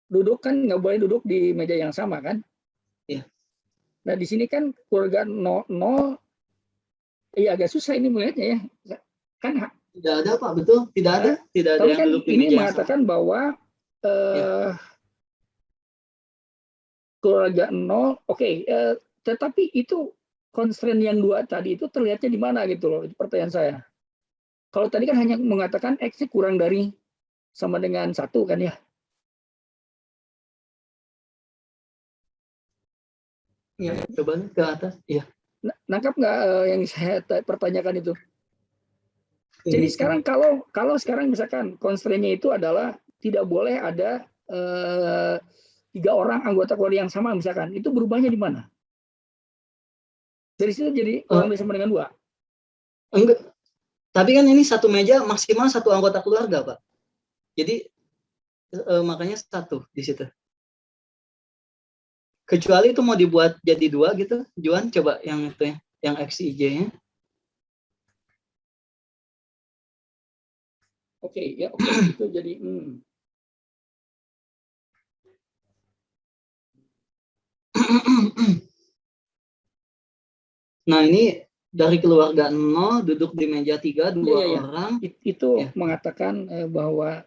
Duduk kan nggak boleh duduk di meja yang sama kan? Iya. Nah, di sini kan keluarga 00 ya agak susah ini melihatnya ya. Kan tidak ada Pak, betul, tidak ada tapi yang kan duduk di ini meja mengatakan sama. bahwa keluarga 0, oke, tetapi itu constraint yang 2 tadi itu terlihatnya di mana gitu loh, itu pertanyaan saya. Kalau tadi kan hanya mengatakan X kurang dari sama dengan 1 kan ya. Iya, coba ke atas. Iya. Nangkap nggak yang saya pertanyakan itu? Jadi Ini sekarang kalau sekarang misalkan constraint-nya itu adalah tidak boleh ada 3 orang anggota keluarga yang sama misalkan, itu berubahnya di mana? Dari situ jadi kurang dari sama dengan 2. Enggak. Tapi kan ini 1 meja maksimal 1 anggota keluarga, Pak. Jadi makanya 1 di situ. Kecuali itu mau dibuat jadi 2 gitu, Juan coba yang itu ya, yang XIJ-nya. Oke, ya oke, itu jadi Nah, ini dari keluarga 0 duduk di meja 3 2 orang. Itu mengatakan bahwa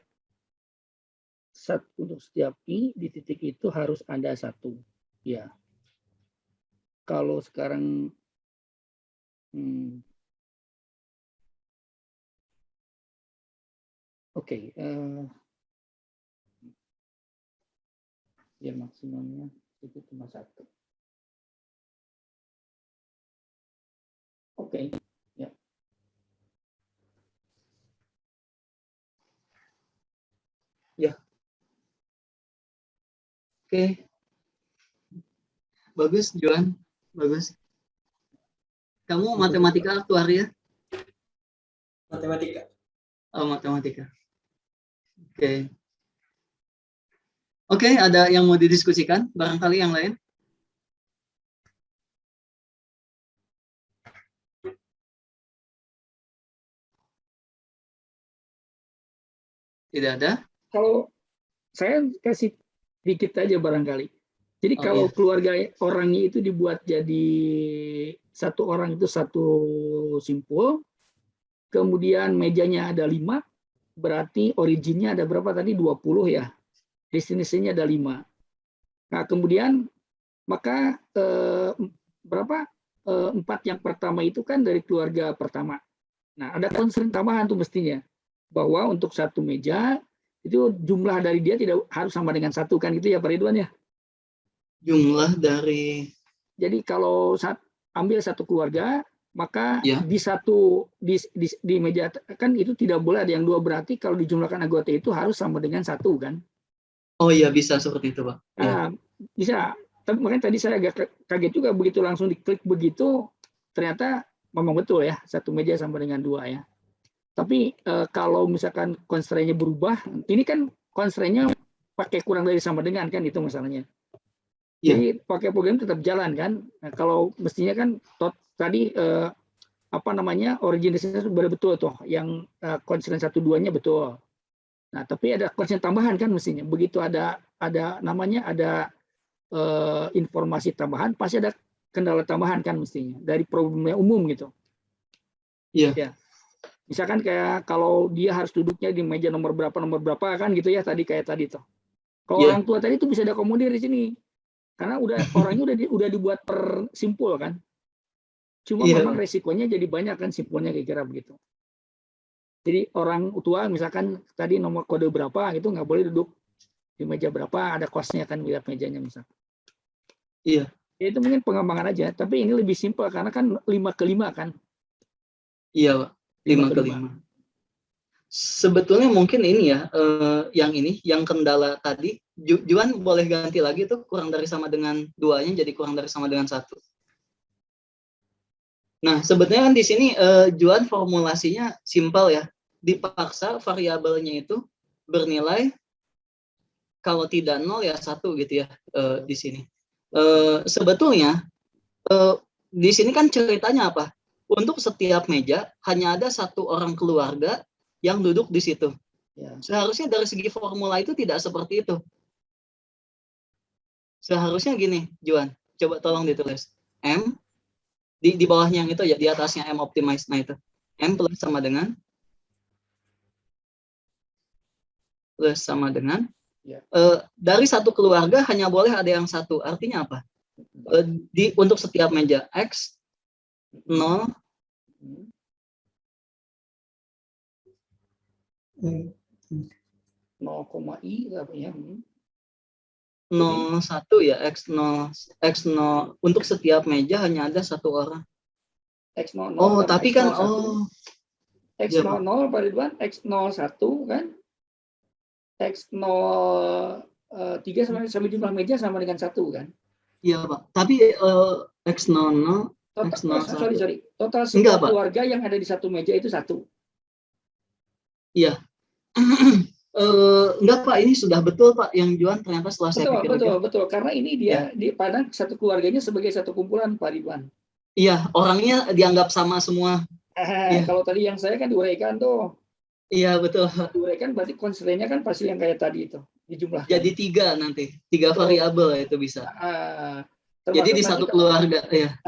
untuk setiap I di titik itu harus ada 1. Ya. Kalau sekarang oke, ya maksimumnya itu cuma 1. Oke, ya. Ya. Oke. bagus Juan, bagus. Kamu matematika aktuaria? Matematika. Oh, matematika. Oke. Oke, ada yang mau didiskusikan? Barangkali yang lain? Tidak ada? Kalau saya kasih dikit aja barangkali. Jadi Oh, kalau iya. keluarga orangnya itu dibuat jadi satu orang itu satu simpul, kemudian mejanya ada 5, berarti originnya ada berapa tadi? 20 ya. Destinasinya ada 5. Nah, kemudian maka berapa? 4 yang pertama itu kan dari keluarga pertama. Nah, ada concern tambahan tuh mestinya. Bahwa untuk satu meja, itu jumlah dari dia tidak harus sama dengan satu kan gitu ya Pak Ridwan ya? Jumlah dari... Jadi kalau ambil satu keluarga, maka Ya. di meja kan itu tidak boleh ada yang 2, berarti kalau dijumlahkan anggota itu harus sama dengan 1 kan? Oh iya, bisa seperti itu Pak. Ya. Nah, bisa. Tapi makanya tadi saya agak kaget juga begitu langsung diklik begitu, ternyata memang betul ya, satu meja sama dengan 2 ya. Tapi kalau misalkan constraint-nya berubah, ini kan constraint-nya pakai kurang dari sama dengan kan itu masalahnya. Iya. Jadi pakai program tetap jalan kan. Nah, kalau mestinya kan tadi origin destinasi betul tuh, yang constraint 1-2-nya betul. Nah, tapi ada constraint tambahan kan mestinya. Begitu ada informasi tambahan, pasti ada kendala tambahan kan mestinya dari problemnya umum gitu. Iya. Ya. Misalkan kayak kalau dia harus duduknya di meja nomor berapa kan gitu ya kayak tadi tuh. Kalau orang tua tadi itu bisa diakomodir di sini. Karena orangnya udah dibuat per simpul kan. Cuma memang resikonya jadi banyak kan simpulnya kira-kira begitu. Jadi orang tua misalkan tadi nomor kode berapa gitu nggak boleh duduk di meja berapa, ada cost-nya kan lihat mejanya misalkan. Iya. Itu mungkin pengembangan aja, tapi ini lebih simpel karena kan 5-5 kan. Iya Pak. 5-5. Sebetulnya mungkin ini ya, yang kendala tadi, Juan boleh ganti lagi tuh kurang dari sama dengan 2-nya jadi kurang dari sama dengan 1. Nah, sebetulnya kan di sini Juan formulasinya simpel ya. Dipaksa variabelnya itu bernilai kalau tidak 0 ya 1 gitu ya di sini. Sebetulnya di sini kan ceritanya apa? Untuk setiap meja hanya ada 1 orang keluarga yang duduk di situ. Ya. Seharusnya dari segi formula itu tidak seperti itu. Seharusnya gini, Juan, coba tolong ditulis. M di bawahnya yang itu ya, di atasnya M optimize. Nah itu M plus sama dengan ya. Dari 1 keluarga hanya boleh ada yang 1. Artinya apa? Untuk setiap meja X 0 0,i apa ya? 01 ya, X0 untuk setiap meja hanya ada 1 orang. X00. Oh, tapi kan X00 Pak Ridwan, X01 kan? X03 sama jumlah meja sama dengan 1 kan? Iya, Pak. Tapi X00 sorry. Total semua keluarga yang ada di satu meja itu 1. Iya. Enggak Pak, ini sudah betul Pak yang Juan ternyata setelah saya pikir. Betul. Karena ini dia dipandang satu keluarganya sebagai satu kumpulan Pak Ridwan. Iya, orangnya dianggap sama semua. Kalau tadi yang saya kan diuraikan tuh. Iya, betul. Diuraikan berarti constraint-nya kan pasti yang kayak tadi itu dijumlahkan. Jadi 3 nanti, 3 variabel itu bisa. Jadi di satu keluarga ya.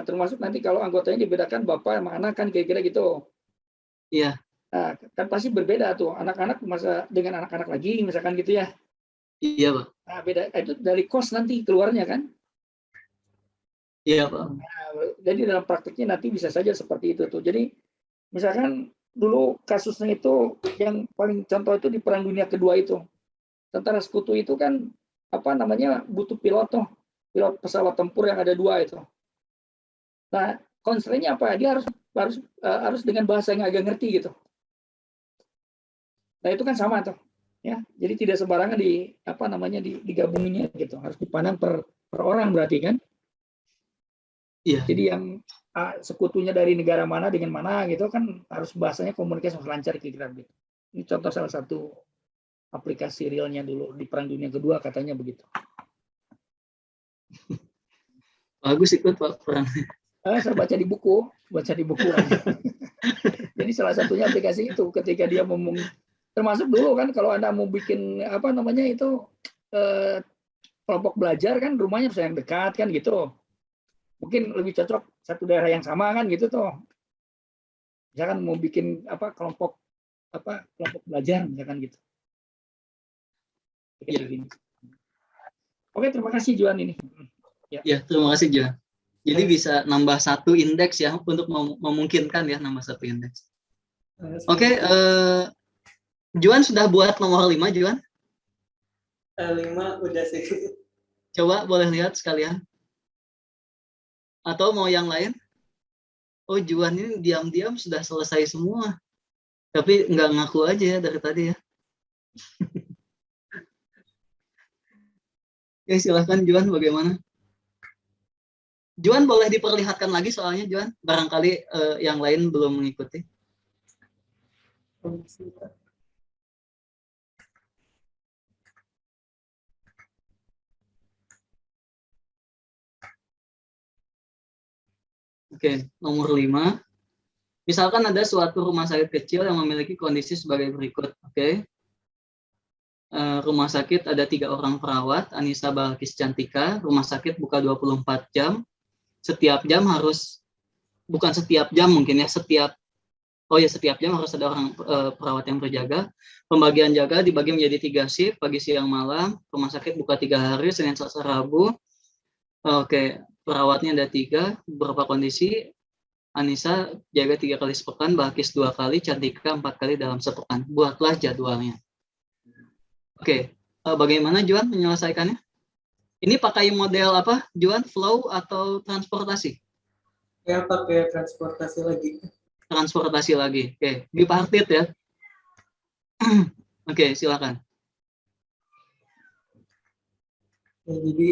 Termasuk nanti kalau anggotanya dibedakan bapak sama anak kan kira-kira gitu. Iya. Nah, kan pasti berbeda tuh anak-anak masa dengan anak-anak lagi misalkan gitu ya. Iya Pak. Nah, beda itu dari cost nanti keluarnya kan. Iya Pak. Nah, jadi dalam praktiknya nanti bisa saja seperti itu tuh. Jadi misalkan dulu kasusnya itu yang paling contoh itu di Perang Dunia Kedua itu. Tentara Sekutu itu kan butuh pilot tuh. Pilot pesawat tempur yang ada 2 itu. Nah, constraint-nya apa? Dia harus dengan bahasa yang agak ngerti gitu. Nah, itu kan sama tuh. Ya, jadi tidak sembarangan digabunginnya gitu. Harus dipandang per orang berarti kan. Iya. Jadi yang sekutunya dari negara mana dengan mana gitu kan harus bahasanya komunikasi harus lancar kira-kira gitu. Ini contoh salah satu aplikasi realnya dulu di Perang Dunia Kedua katanya begitu. Bagus ikut Pak perang. Saya baca di buku aja. Jadi salah satunya aplikasi itu ketika dia termasuk dulu kan kalau Anda mau bikin apa namanya itu kelompok belajar kan rumahnya harus yang dekat kan gitu. Mungkin lebih cocok satu daerah yang sama kan gitu tuh. Misalkan mau bikin kelompok belajar misalkan gitu. Ya. Oke, terima kasih Juan ini. Ya, terima kasih Juan. Jadi bisa nambah satu indeks ya untuk memungkinkan ya nambah satu indeks. Oke, Juan sudah buat nomor 5 Juan? 5 udah sih. Coba boleh lihat sekalian. Atau mau yang lain? Oh, Juan ini diam-diam sudah selesai semua. Tapi nggak ngaku aja ya dari tadi ya. Ya, silahkan Juan, bagaimana? Juan boleh diperlihatkan lagi soalnya Juan. Barangkali yang lain belum mengikuti. Oke, nomor 5. Misalkan ada suatu rumah sakit kecil yang memiliki kondisi sebagai berikut. Oke. Rumah sakit ada 3 orang perawat, Anissa, Balkis, Cantika. Rumah sakit buka 24 jam. Setiap jam harus, bukan setiap jam mungkin ya, setiap jam harus ada orang perawat yang berjaga. Pembagian jaga dibagi menjadi 3 shift, pagi, siang, malam. Rumah sakit buka 3 hari, Senin, Selasa, Rabu. Oke, perawatnya ada 3, beberapa kondisi. Anissa jaga 3 kali sepekan, Balkis 2 kali, Cantika 4 kali dalam sepekan. Buatlah jadwalnya. Oke, bagaimana Juan menyelesaikannya? Ini pakai model apa, Juan? Flow atau transportasi? Ya, pakai transportasi lagi. Transportasi lagi. Oke, bipartit ya. Oke, silakan. Ya, jadi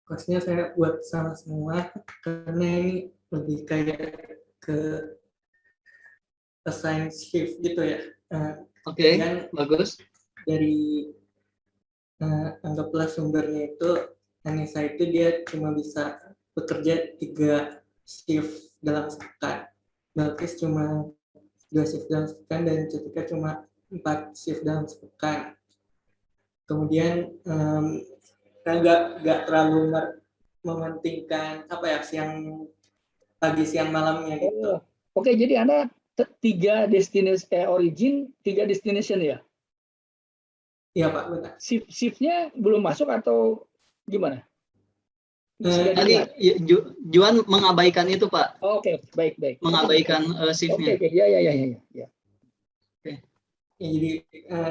kosnya saya buat sama semua karena ini lebih kayak ke assign shift gitu ya. Oke, bagus. Dari anggaplah sumbernya itu Anissa itu dia cuma bisa bekerja 3 shift dalam sepekan. Balkis cuma 2 shift dalam sepekan dan Cantika cuma 4 shift dalam sepekan. Kemudian nggak terlalu mementingkan siang pagi siang malamnya gitu. Oke, jadi Anda 3 destination origin, 3 destination ya? Iya Pak, benar. Shift-nya belum masuk atau gimana? Tadi Juan mengabaikan itu Pak. Oke, baik. Mengabaikan shift-nya. Oke, ya. Oke. Ya,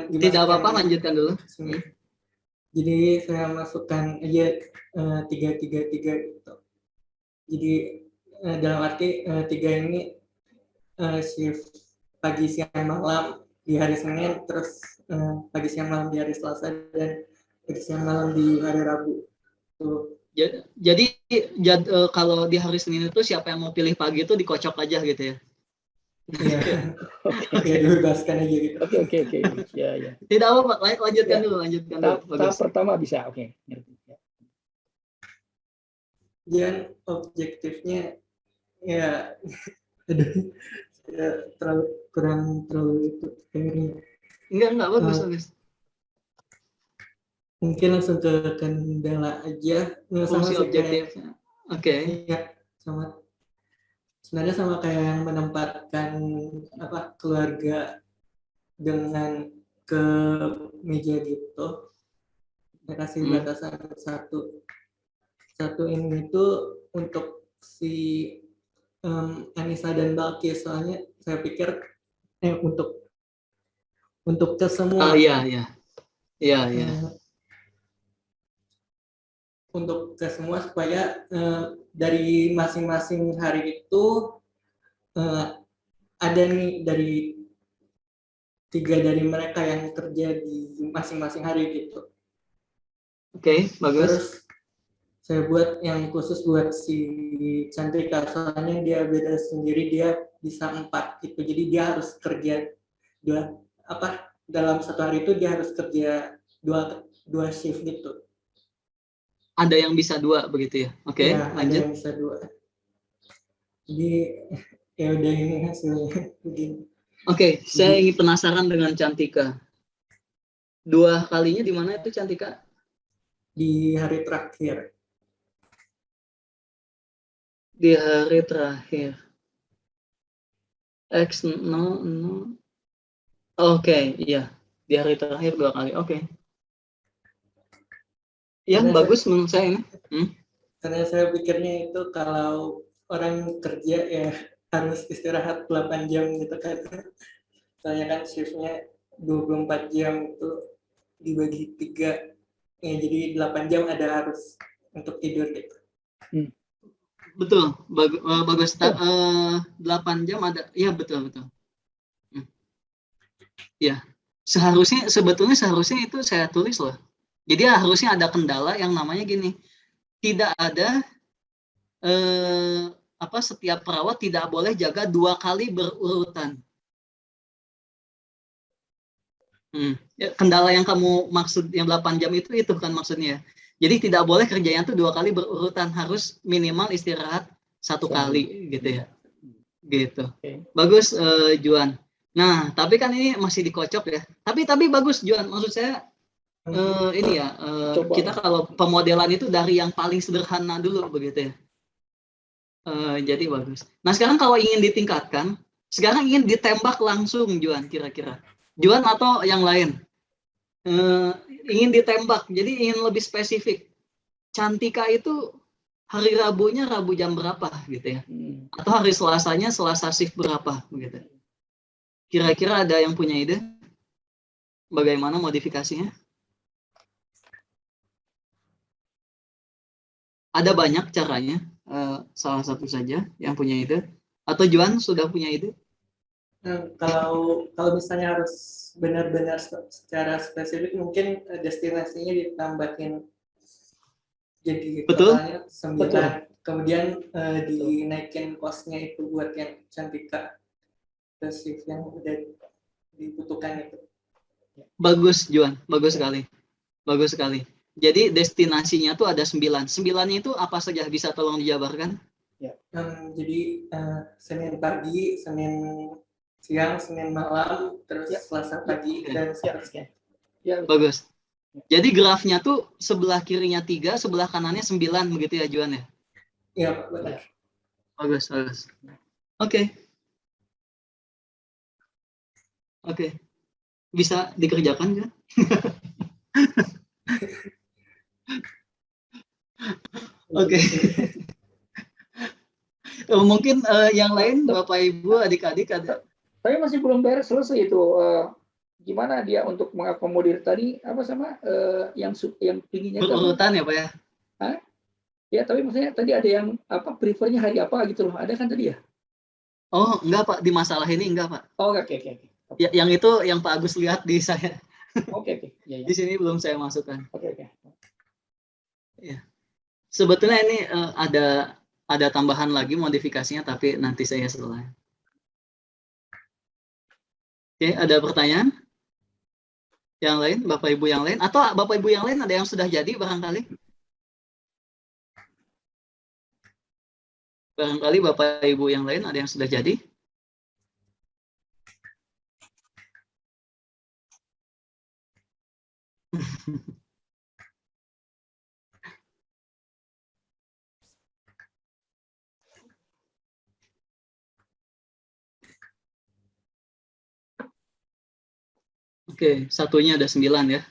jadi tidak apa-apa, lanjutkan dulu. Jadi saya masukkan aja 3 gitu. Jadi dalam arti 3 ini shift pagi siang malam di hari Senin, terus pagi siang malam di hari Selasa, dan pagi siang malam di hari Rabu. Tuh. Jadi kalau di hari Senin itu siapa yang mau pilih pagi itu dikocok aja gitu ya? Iya. Oke, dibebaskan aja gitu. Oke. Ya. Tidak apa-apa, lanjutkan dulu. Tahap pertama bisa, oke. Dan objektifnya ya kurang terlalu itu kayaknya. Enggak bagus. Mungkin langsung ke kendala aja. Fungsi objektifnya. Oke. Ya, sebenarnya sama kayak yang menempatkan keluarga dengan ke meja gitu. Saya kasih batasan satu ini itu untuk si Anissa dan Balkis, soalnya saya pikir untuk ke semua. Iya. Untuk ke semua supaya dari masing-masing hari itu ada nih dari 3 dari mereka yang kerja di masing-masing hari gitu. Oke, bagus. Terus saya buat yang khusus buat si Cantika, soalnya dia beda sendiri, dia bisa 4 gitu, jadi dia harus kerja dalam satu hari itu dia harus kerja dua shift gitu. Ada yang bisa 2 begitu ya? Oke, Ya, ada lanjut. yang bisa 2. Jadi ya udah, ini hasilnya begini. Oke, saya ingin penasaran dengan Cantika. 2 kalinya di mana itu Cantika? Di hari terakhir. Di hari terakhir. X 0. Oke, iya. Di hari terakhir 2 kali. Oke. Ya, Karena bagus menurut saya ini. Karena saya pikirnya itu kalau orang kerja ya harus istirahat 8 jam gitu kan. Soalnya kan shiftnya 24 jam itu dibagi 3. Ya, jadi 8 jam ada harus untuk tidur gitu. Betul, bagus. 8 jam ada. Iya, betul. Ya, sebetulnya itu saya tulis loh. Jadi harusnya ada kendala yang namanya gini. Tidak ada setiap perawat tidak boleh jaga 2 kali berurutan. Ya, kendala yang kamu maksud yang 8 jam itu kan maksudnya. Jadi tidak boleh kerjanya tuh 2 kali berurutan, harus minimal istirahat 1 kali gitu ya. Gitu. Bagus Juan. Nah, tapi kan ini masih dikocok ya. Tapi bagus Juan, maksud saya ini ya, kita kalau pemodelan itu dari yang paling sederhana dulu begitu ya. Jadi bagus. Nah, sekarang kalau ingin ditingkatkan, sekarang ingin ditembak langsung Juan kira-kira. Juan atau yang lain? Ingin ditembak, jadi ingin lebih spesifik. Cantika itu hari Rabunya Rabu jam berapa gitu ya? Atau hari Selasanya Selasa shift berapa begitu? Kira-kira ada yang punya ide? Bagaimana modifikasinya? Ada banyak caranya. Salah satu saja yang punya ide. Atau Juan sudah punya ide? Kalau misalnya harus benar-benar secara spesifik, mungkin destinasinya ditambahin jadi totalnya 9. Kemudian dinaikin kosnya itu buat yang Cantika, shift yang udah dibutuhkan itu. Bagus Juan, bagus sekali. Jadi destinasinya tuh ada 9. 9-nya itu apa saja, bisa tolong dijabarkan? Jadi Senin pagi, Senin siang, Senin malam, terus Selasa pagi, dan seterusnya. Bagus. Jadi grafnya tuh sebelah kirinya 3, sebelah kanannya 9 begitu ya Juan ya? Iya, benar. Bagus. Oke. Bisa dikerjakan kan? Oke. Mungkin yang lain Bapak Ibu, adik-adik ada. Tapi masih belum beres selesai itu. Gimana dia untuk mengakomodir tadi yang tingginya berurutan ya Pak ya? Hah? Ya, tapi maksudnya tadi ada yang prefernya hari apa gitu loh. Ada kan tadi ya? Oh, enggak Pak, di masalah ini enggak Pak. Oh, oke. Ya, yang itu yang Pak Agus lihat di saya. Oke. Ya. Di sini belum saya masukkan. Oke. Ya. Sebetulnya ini ada tambahan lagi modifikasinya, tapi nanti saya setelah. Oke, ada pertanyaan? Yang lain, Bapak Ibu yang lain? Atau Bapak Ibu yang lain ada yang sudah jadi barangkali? Barangkali Bapak Ibu yang lain ada yang sudah jadi? Oke, satunya ada 9 ya.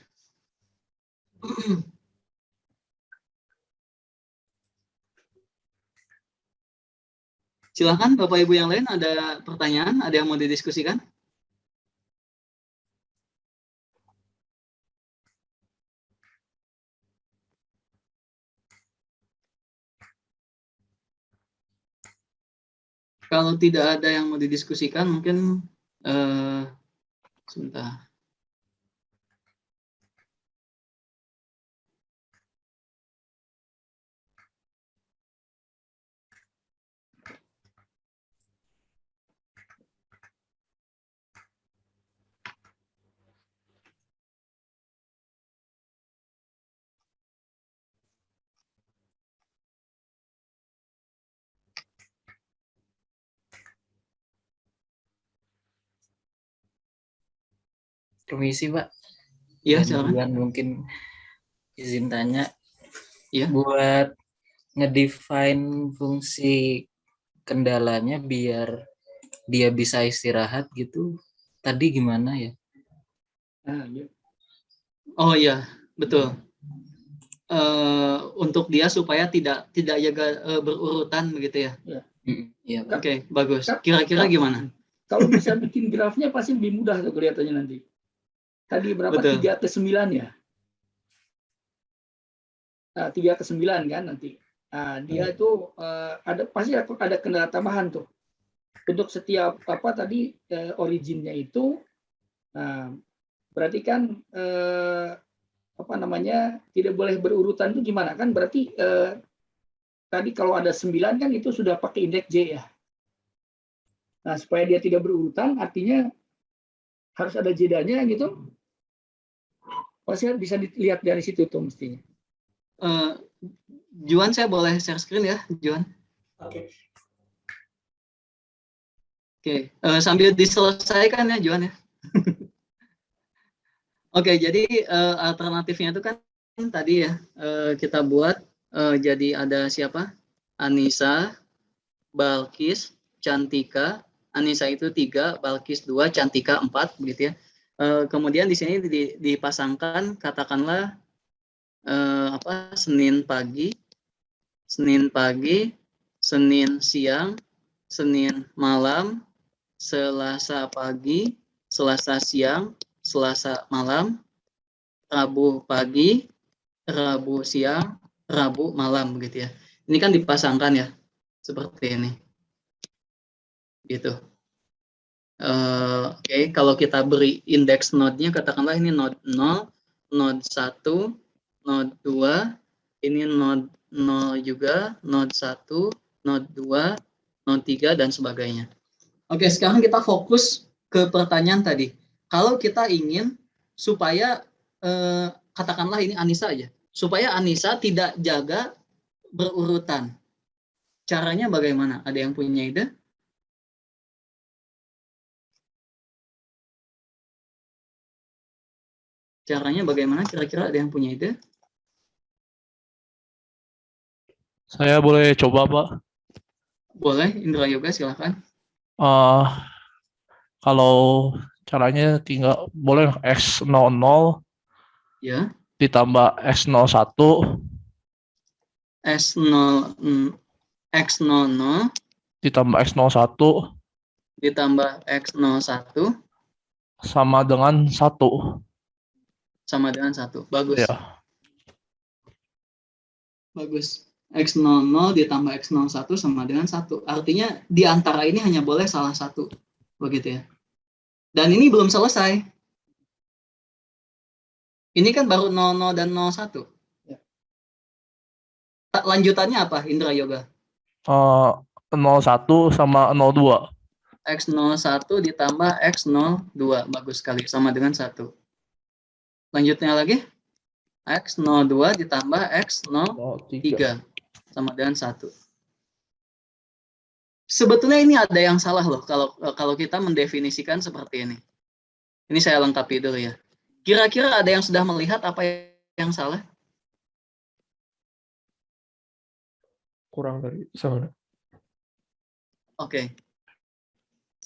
Silakan Bapak Ibu yang lain, ada pertanyaan, ada yang mau didiskusikan? Kalau tidak ada yang mau didiskusikan, mungkin sebentar. Permisi Pak. Iya, Gantian silakan. mungkin izin tanya. Iya. Buat ngedefine fungsi kendalanya biar dia bisa istirahat gitu. Tadi gimana ya? Nah, ya. Oh iya, betul. Untuk dia supaya tidak jaga berurutan begitu ya. Iya, Pak. Oke, bagus. Kira-kira gimana? Kalau bisa bikin grafnya pasti lebih mudah tuh kelihatannya nanti. Tadi berapa? Betul. 3/9 ya? Nah, 3/9 kan nanti. Nah, dia itu pasti ada kendala tambahan tuh. Untuk setiap tadi originnya itu, nah, berarti kan tidak boleh berurutan itu gimana kan? Berarti tadi kalau ada 9 kan itu sudah pakai indeks J ya. Nah, supaya dia tidak berurutan artinya harus ada jedanya gitu. Pasti bisa dilihat dari situ tuh mestinya. Juan, saya boleh share screen ya, Juan? Oke. Oke, sambil diselesaikan ya, Juan ya. Oke, jadi alternatifnya itu kan tadi ya kita buat jadi ada siapa? Anissa, Balkis, Cantika. Anissa itu 3, Balkis 2, Cantika 4, begitu ya. Kemudian di sini dipasangkan katakanlah Senin pagi, Senin siang, Senin malam, Selasa pagi, Selasa siang, Selasa malam, Rabu pagi, Rabu siang, Rabu malam begitu ya. Ini kan dipasangkan ya, seperti ini. Gitu. Oke, kalau kita beri indeks node-nya, katakanlah ini node 0, node 1, node 2, ini node 0 juga, node 1, node 2, node 3, dan sebagainya. Oke, sekarang kita fokus ke pertanyaan tadi. Kalau kita ingin supaya, katakanlah ini Anissa aja, supaya Anissa tidak jaga berurutan. Caranya bagaimana? Ada yang punya ide? Caranya bagaimana? Kira-kira ada yang punya ide? Saya boleh coba, Pak. Boleh, Indra Yoga silakan. Kalau caranya tinggal boleh X00 Ya. ditambah X01 X00 ditambah X01 ditambah X01 sama dengan 1. sama dengan 1. Bagus. Ya. Bagus. X00 ditambah X01 sama dengan 1. Artinya di antara ini hanya boleh salah satu. Begitu ya. Dan ini belum selesai. Ini kan baru 00 dan 01. Ya. Lanjutannya apa, Indra Yoga? 01 sama 02. X01 ditambah X02. Bagus sekali. Sama dengan 1. Lanjutnya lagi. X02 ditambah X03. Sama dengan 1. Sebetulnya ini ada yang salah loh kalau kita mendefinisikan seperti ini. Ini saya lengkapi dulu ya. Kira-kira ada yang sudah melihat apa yang salah? Kurang dari sana. Oke.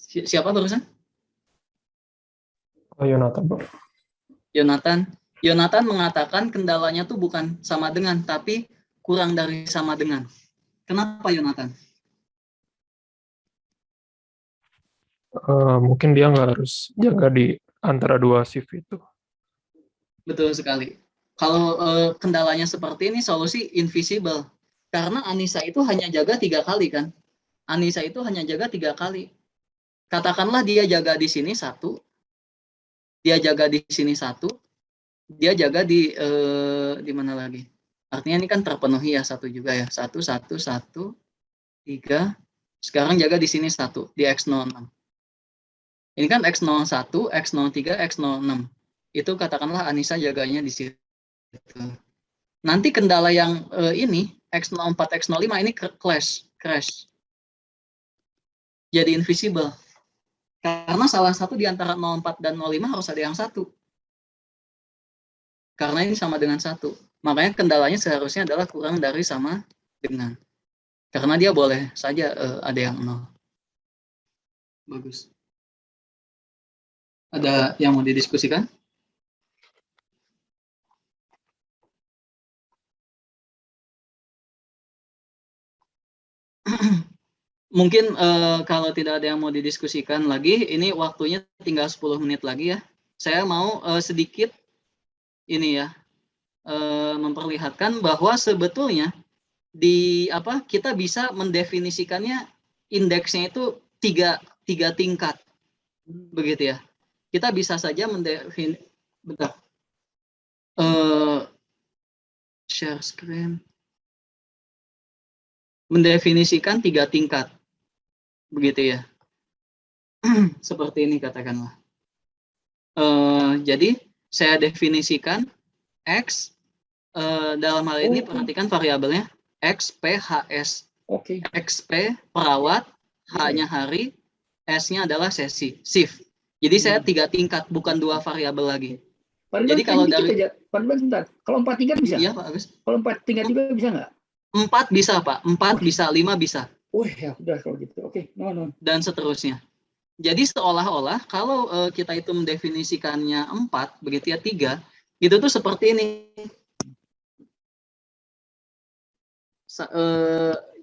Siapa barusan? Yonatan, Pak. Yonatan mengatakan kendalanya tuh bukan sama dengan, tapi kurang dari sama dengan. Kenapa Yonatan? Mungkin dia nggak harus jaga di antara dua shift itu. Betul sekali. Kalau kendalanya seperti ini, solusi invisible. Karena Anissa itu hanya jaga 3 kali kan. Anissa itu hanya jaga 3 kali. Katakanlah dia jaga di sini 1, dia jaga di sini 1, dia jaga di mana lagi? Artinya ini kan terpenuhi ya 1 juga ya. 1, 1, 1, 3. Sekarang jaga di sini 1, di X06. Ini kan X01, X03, X06. Itu katakanlah Anissa jaganya di situ. Nanti kendala yang ini, X04, X05, ini crash. Jadi invisible. Karena salah satu di antara 04 dan 05 harus ada yang 1. karena ini sama dengan 1. Makanya kendalanya seharusnya adalah kurang dari sama dengan. Karena dia boleh saja ada yang 0. Bagus. Ada yang mau didiskusikan? Mungkin kalau tidak ada yang mau didiskusikan lagi, ini waktunya tinggal 10 menit lagi ya. Saya mau sedikit ini ya, memperlihatkan bahwa sebetulnya kita bisa mendefinisikannya indeksnya itu tiga tingkat, begitu ya. Kita bisa saja share screen, mendefinisikan 3 tingkat, begitu ya. Seperti ini katakanlah. Jadi saya definisikan X, dalam hal ini perhatikan variabelnya X, P, HS. Oke. XP perawat, H-nya hari, S-nya adalah sesi, shift. Jadi saya 3 tingkat, bukan 2 variabel lagi. Jadi kalau dari Pak Ridwan sebentar, kalau 4 tingkat bisa? Iya Pak Agus. Kalau 4 tingkat juga bisa nggak? 4 bisa Pak, 4 bisa, 5 bisa. Ya udah kalau gitu. Oke, no. Dan seterusnya. Jadi seolah-olah kalau kita itu mendefinisikannya 4, begitu ya, 3, itu tuh seperti ini.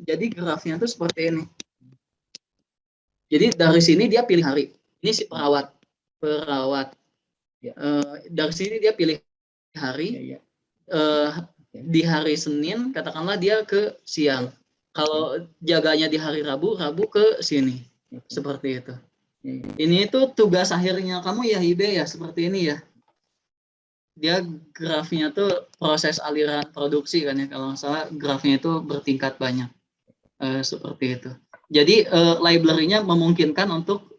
Jadi grafnya tuh seperti ini. Jadi dari sini dia pilih hari. Ini si perawat. Dari sini dia pilih hari. Di hari Senin katakanlah dia ke siang. Kalau jaganya di hari Rabu ke sini. Seperti itu. Ini tuh tugas akhirnya kamu ya Hibe ya, seperti ini ya. Dia grafnya tuh proses aliran produksi kan ya, kalau nggak salah grafnya itu bertingkat banyak. Seperti itu. Jadi library-nya memungkinkan untuk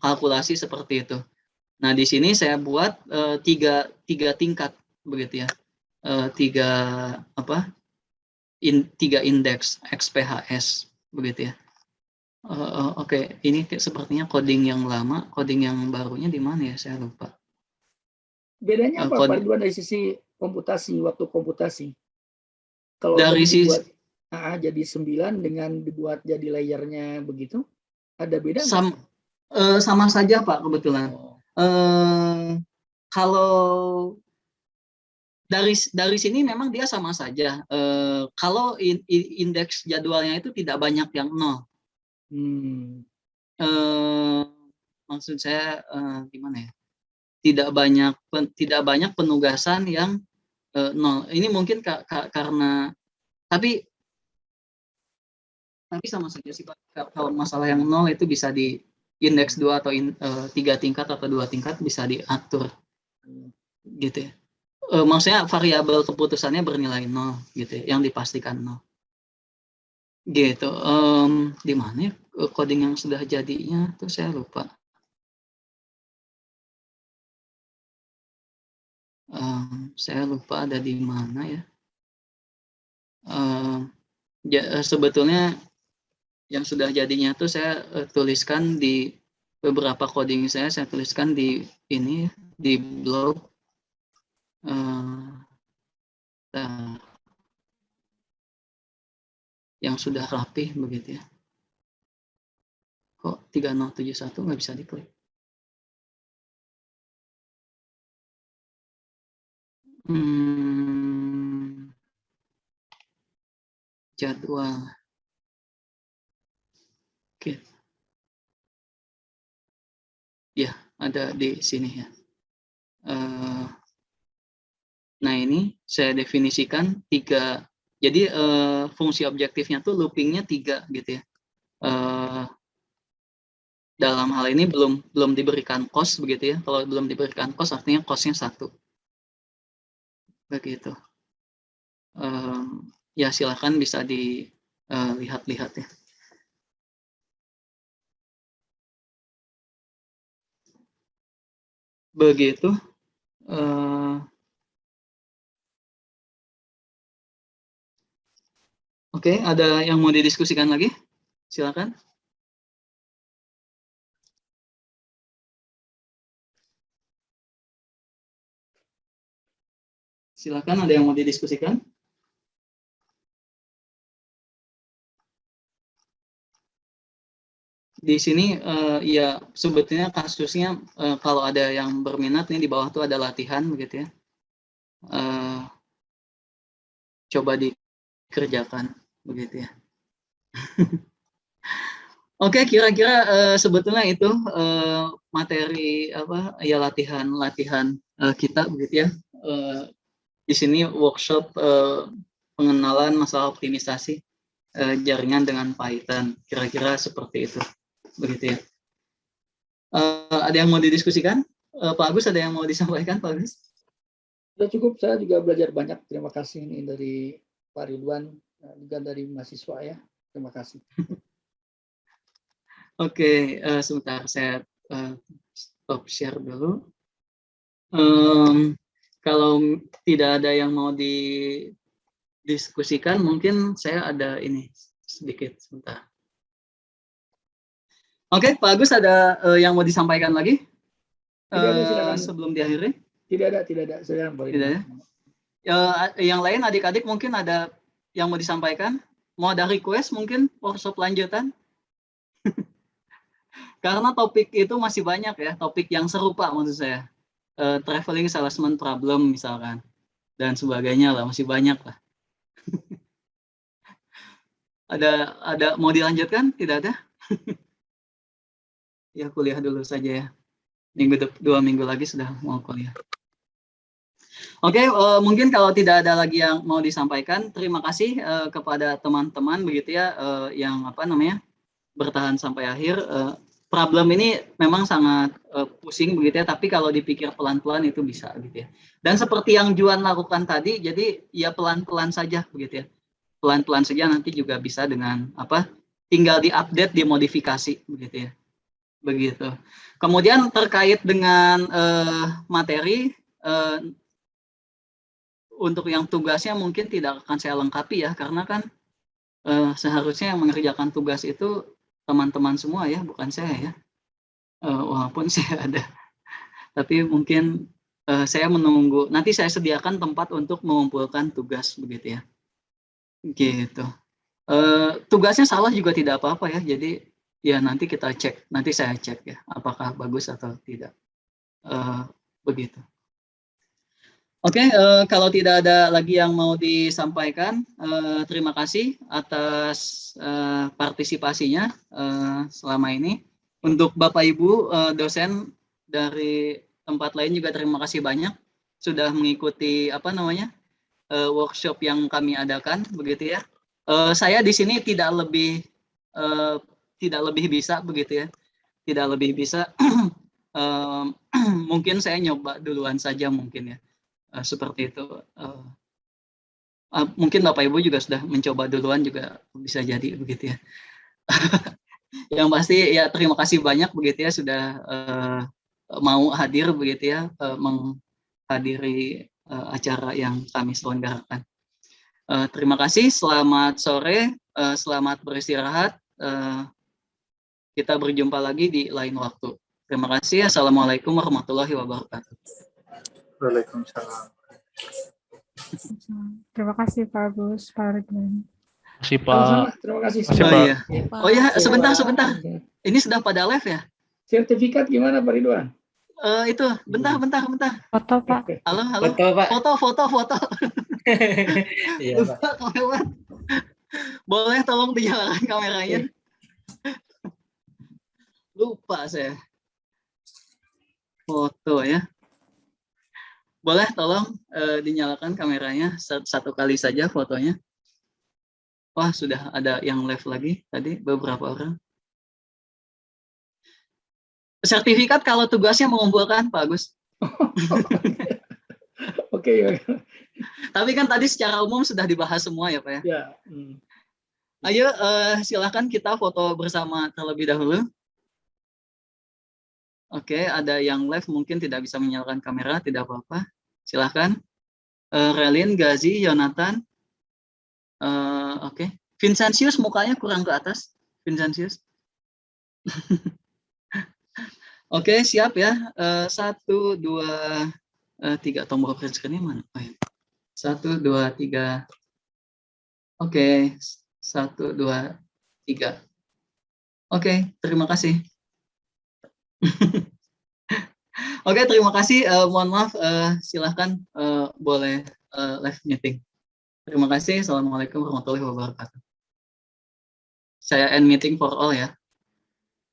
kalkulasi seperti itu. Nah, di sini saya buat tiga tingkat begitu ya. Tiga indeks XPHS begitu ya. Oke, ini sepertinya coding yang lama, coding yang barunya di mana ya? Saya lupa. Bedanya apa Pak Ridwan dari sisi komputasi, waktu komputasi? Kalau dari dibuat jadi 9 dengan dibuat jadi layernya begitu, ada beda nggak? Sama saja Pak kebetulan. Kalau dari sini memang dia sama saja. Kalau indeks jadwalnya itu tidak banyak yang 0. Maksud saya gimana ya? Tidak banyak penugasan yang 0. Ini mungkin karena tapi sama saja sih Pak. Kalau masalah yang 0 itu bisa di indeks 2 atau 3 tingkat atau 2 tingkat bisa diatur gitu ya. Maksudnya variabel keputusannya bernilai 0 gitu ya, yang dipastikan 0 gitu. Di mana ya coding yang sudah jadinya tuh saya lupa. Saya lupa ada di mana ya. Sebetulnya yang sudah jadinya tuh saya tuliskan di beberapa coding saya tuliskan di ini di blog. Yang sudah rapih begitu ya. Kok 3071 nggak bisa diklik? Jadwal. Oke. Ya, ada di sini ya. Nah, ini saya definisikan 3. Jadi fungsi objektifnya tuh loopingnya 3 gitu ya. Dalam hal ini belum diberikan cost begitu ya. Kalau belum diberikan cost artinya costnya 1. Begitu. Ya silakan bisa dilihat-lihat ya. Begitu. Oke, ada yang mau didiskusikan lagi? Silakan. Silakan, ada yang mau didiskusikan? Di sini ya sebetulnya kasusnya kalau ada yang berminat nih di bawah tuh ada latihan begitu ya. Coba dikerjakan begitu ya. Oke, kira-kira sebetulnya itu materi apa ya latihan kita begitu ya. Di sini workshop pengenalan masalah optimisasi jaringan dengan Python. Kira-kira seperti itu, begitu ya. Ada yang mau didiskusikan? Pak Agus, ada yang mau disampaikan, Pak Agus? Sudah cukup, saya juga belajar banyak. Terima kasih ini dari Pak Ridwan, juga dari mahasiswa ya. Terima kasih. Oke, sebentar saya stop share dulu. Kalau tidak ada yang mau didiskusikan, mungkin saya ada ini sedikit sebentar. Oke, Pak Agus, ada yang mau disampaikan lagi? Tidak ada, silakan. Sebelum diakhiri? Tidak ada. Silakan, Pak Ridwan. Tidak ada. Yang lain adik-adik mungkin ada yang mau disampaikan? Mau ada request mungkin workshop lanjutan? Karena topik itu masih banyak ya, topik yang serupa maksud saya. Traveling salesman problem misalkan. Dan sebagainya lah, masih banyak lah. Ada mau dilanjutkan? Tidak ada? Ya kuliah dulu saja ya. 2 minggu lagi sudah mau kuliah. Oke, mungkin kalau tidak ada lagi yang mau disampaikan, terima kasih kepada teman-teman begitu ya yang bertahan sampai akhir. Problem ini memang sangat pusing begitu ya, tapi kalau dipikir pelan-pelan itu bisa gitu ya. Dan seperti yang Juan lakukan tadi, jadi ya pelan-pelan saja begitu ya. Pelan-pelan saja nanti juga bisa dengan tinggal diupdate, dimodifikasi begitu ya. Begitu. Kemudian terkait dengan materi untuk yang tugasnya mungkin tidak akan saya lengkapi ya, karena kan seharusnya yang mengerjakan tugas itu teman-teman semua ya, bukan saya ya. Walaupun saya ada, tapi mungkin saya menunggu. Nanti saya sediakan tempat untuk mengumpulkan tugas begitu ya. Gitu. Tugasnya salah juga tidak apa-apa ya. Jadi ya nanti kita cek, nanti saya cek ya, apakah bagus atau tidak. Begitu. Oke, kalau tidak ada lagi yang mau disampaikan, terima kasih atas partisipasinya selama ini. Untuk Bapak Ibu dosen dari tempat lain juga terima kasih banyak sudah mengikuti workshop yang kami adakan begitu ya. Saya di sini tidak lebih bisa begitu ya, tidak lebih bisa. Mungkin saya nyoba duluan saja mungkin ya. Seperti itu. Mungkin Bapak Ibu juga sudah mencoba duluan juga bisa jadi begitu ya. Yang pasti ya terima kasih banyak begitu ya sudah mau hadir begitu ya, menghadiri acara yang kami selenggarakan. Terima kasih, selamat sore, selamat beristirahat. Kita berjumpa lagi di lain waktu. Terima kasih. Assalamualaikum warahmatullahi wabarakatuh. Waalaikumsalam. Terima kasih Pak Agus, Pak Ridwan. Terima kasih Pak. Terima kasih. Iya. Oh ya, sebentar. Ini sudah pada live ya? Sertifikat gimana Pak Ridwan? Itu, bentar. Foto Pak. Halo. Foto, Pak. Foto. Iya, Pak. Pak. Boleh tolong dinyalakan kameranya? Lupa saya. Foto ya. Boleh tolong dinyalakan kameranya satu kali saja fotonya. Wah, sudah ada yang live lagi tadi beberapa orang. Sertifikat kalau tugasnya mengumpulkan Pak Agus. Oke. Tapi kan tadi secara umum sudah dibahas semua ya Pak ya. Ya. Ayo silakan kita foto bersama terlebih dahulu. Oke, ada yang live mungkin tidak bisa menyalakan kamera, tidak apa-apa. Silahkan. Relin, Gazi, Yonatan. Oke. Vincentius mukanya kurang ke atas. Vincentius. Oke, siap ya. 1, 2, 3. Tombol print screen-nya mana? Oh, ya. 1, 2, 3. Oke, 1, 2, 3. Oke, terima kasih. Oke, terima kasih. Mohon maaf, silahkan boleh live meeting. Terima kasih. Assalamualaikum warahmatullahi wabarakatuh. Saya end meeting for all ya.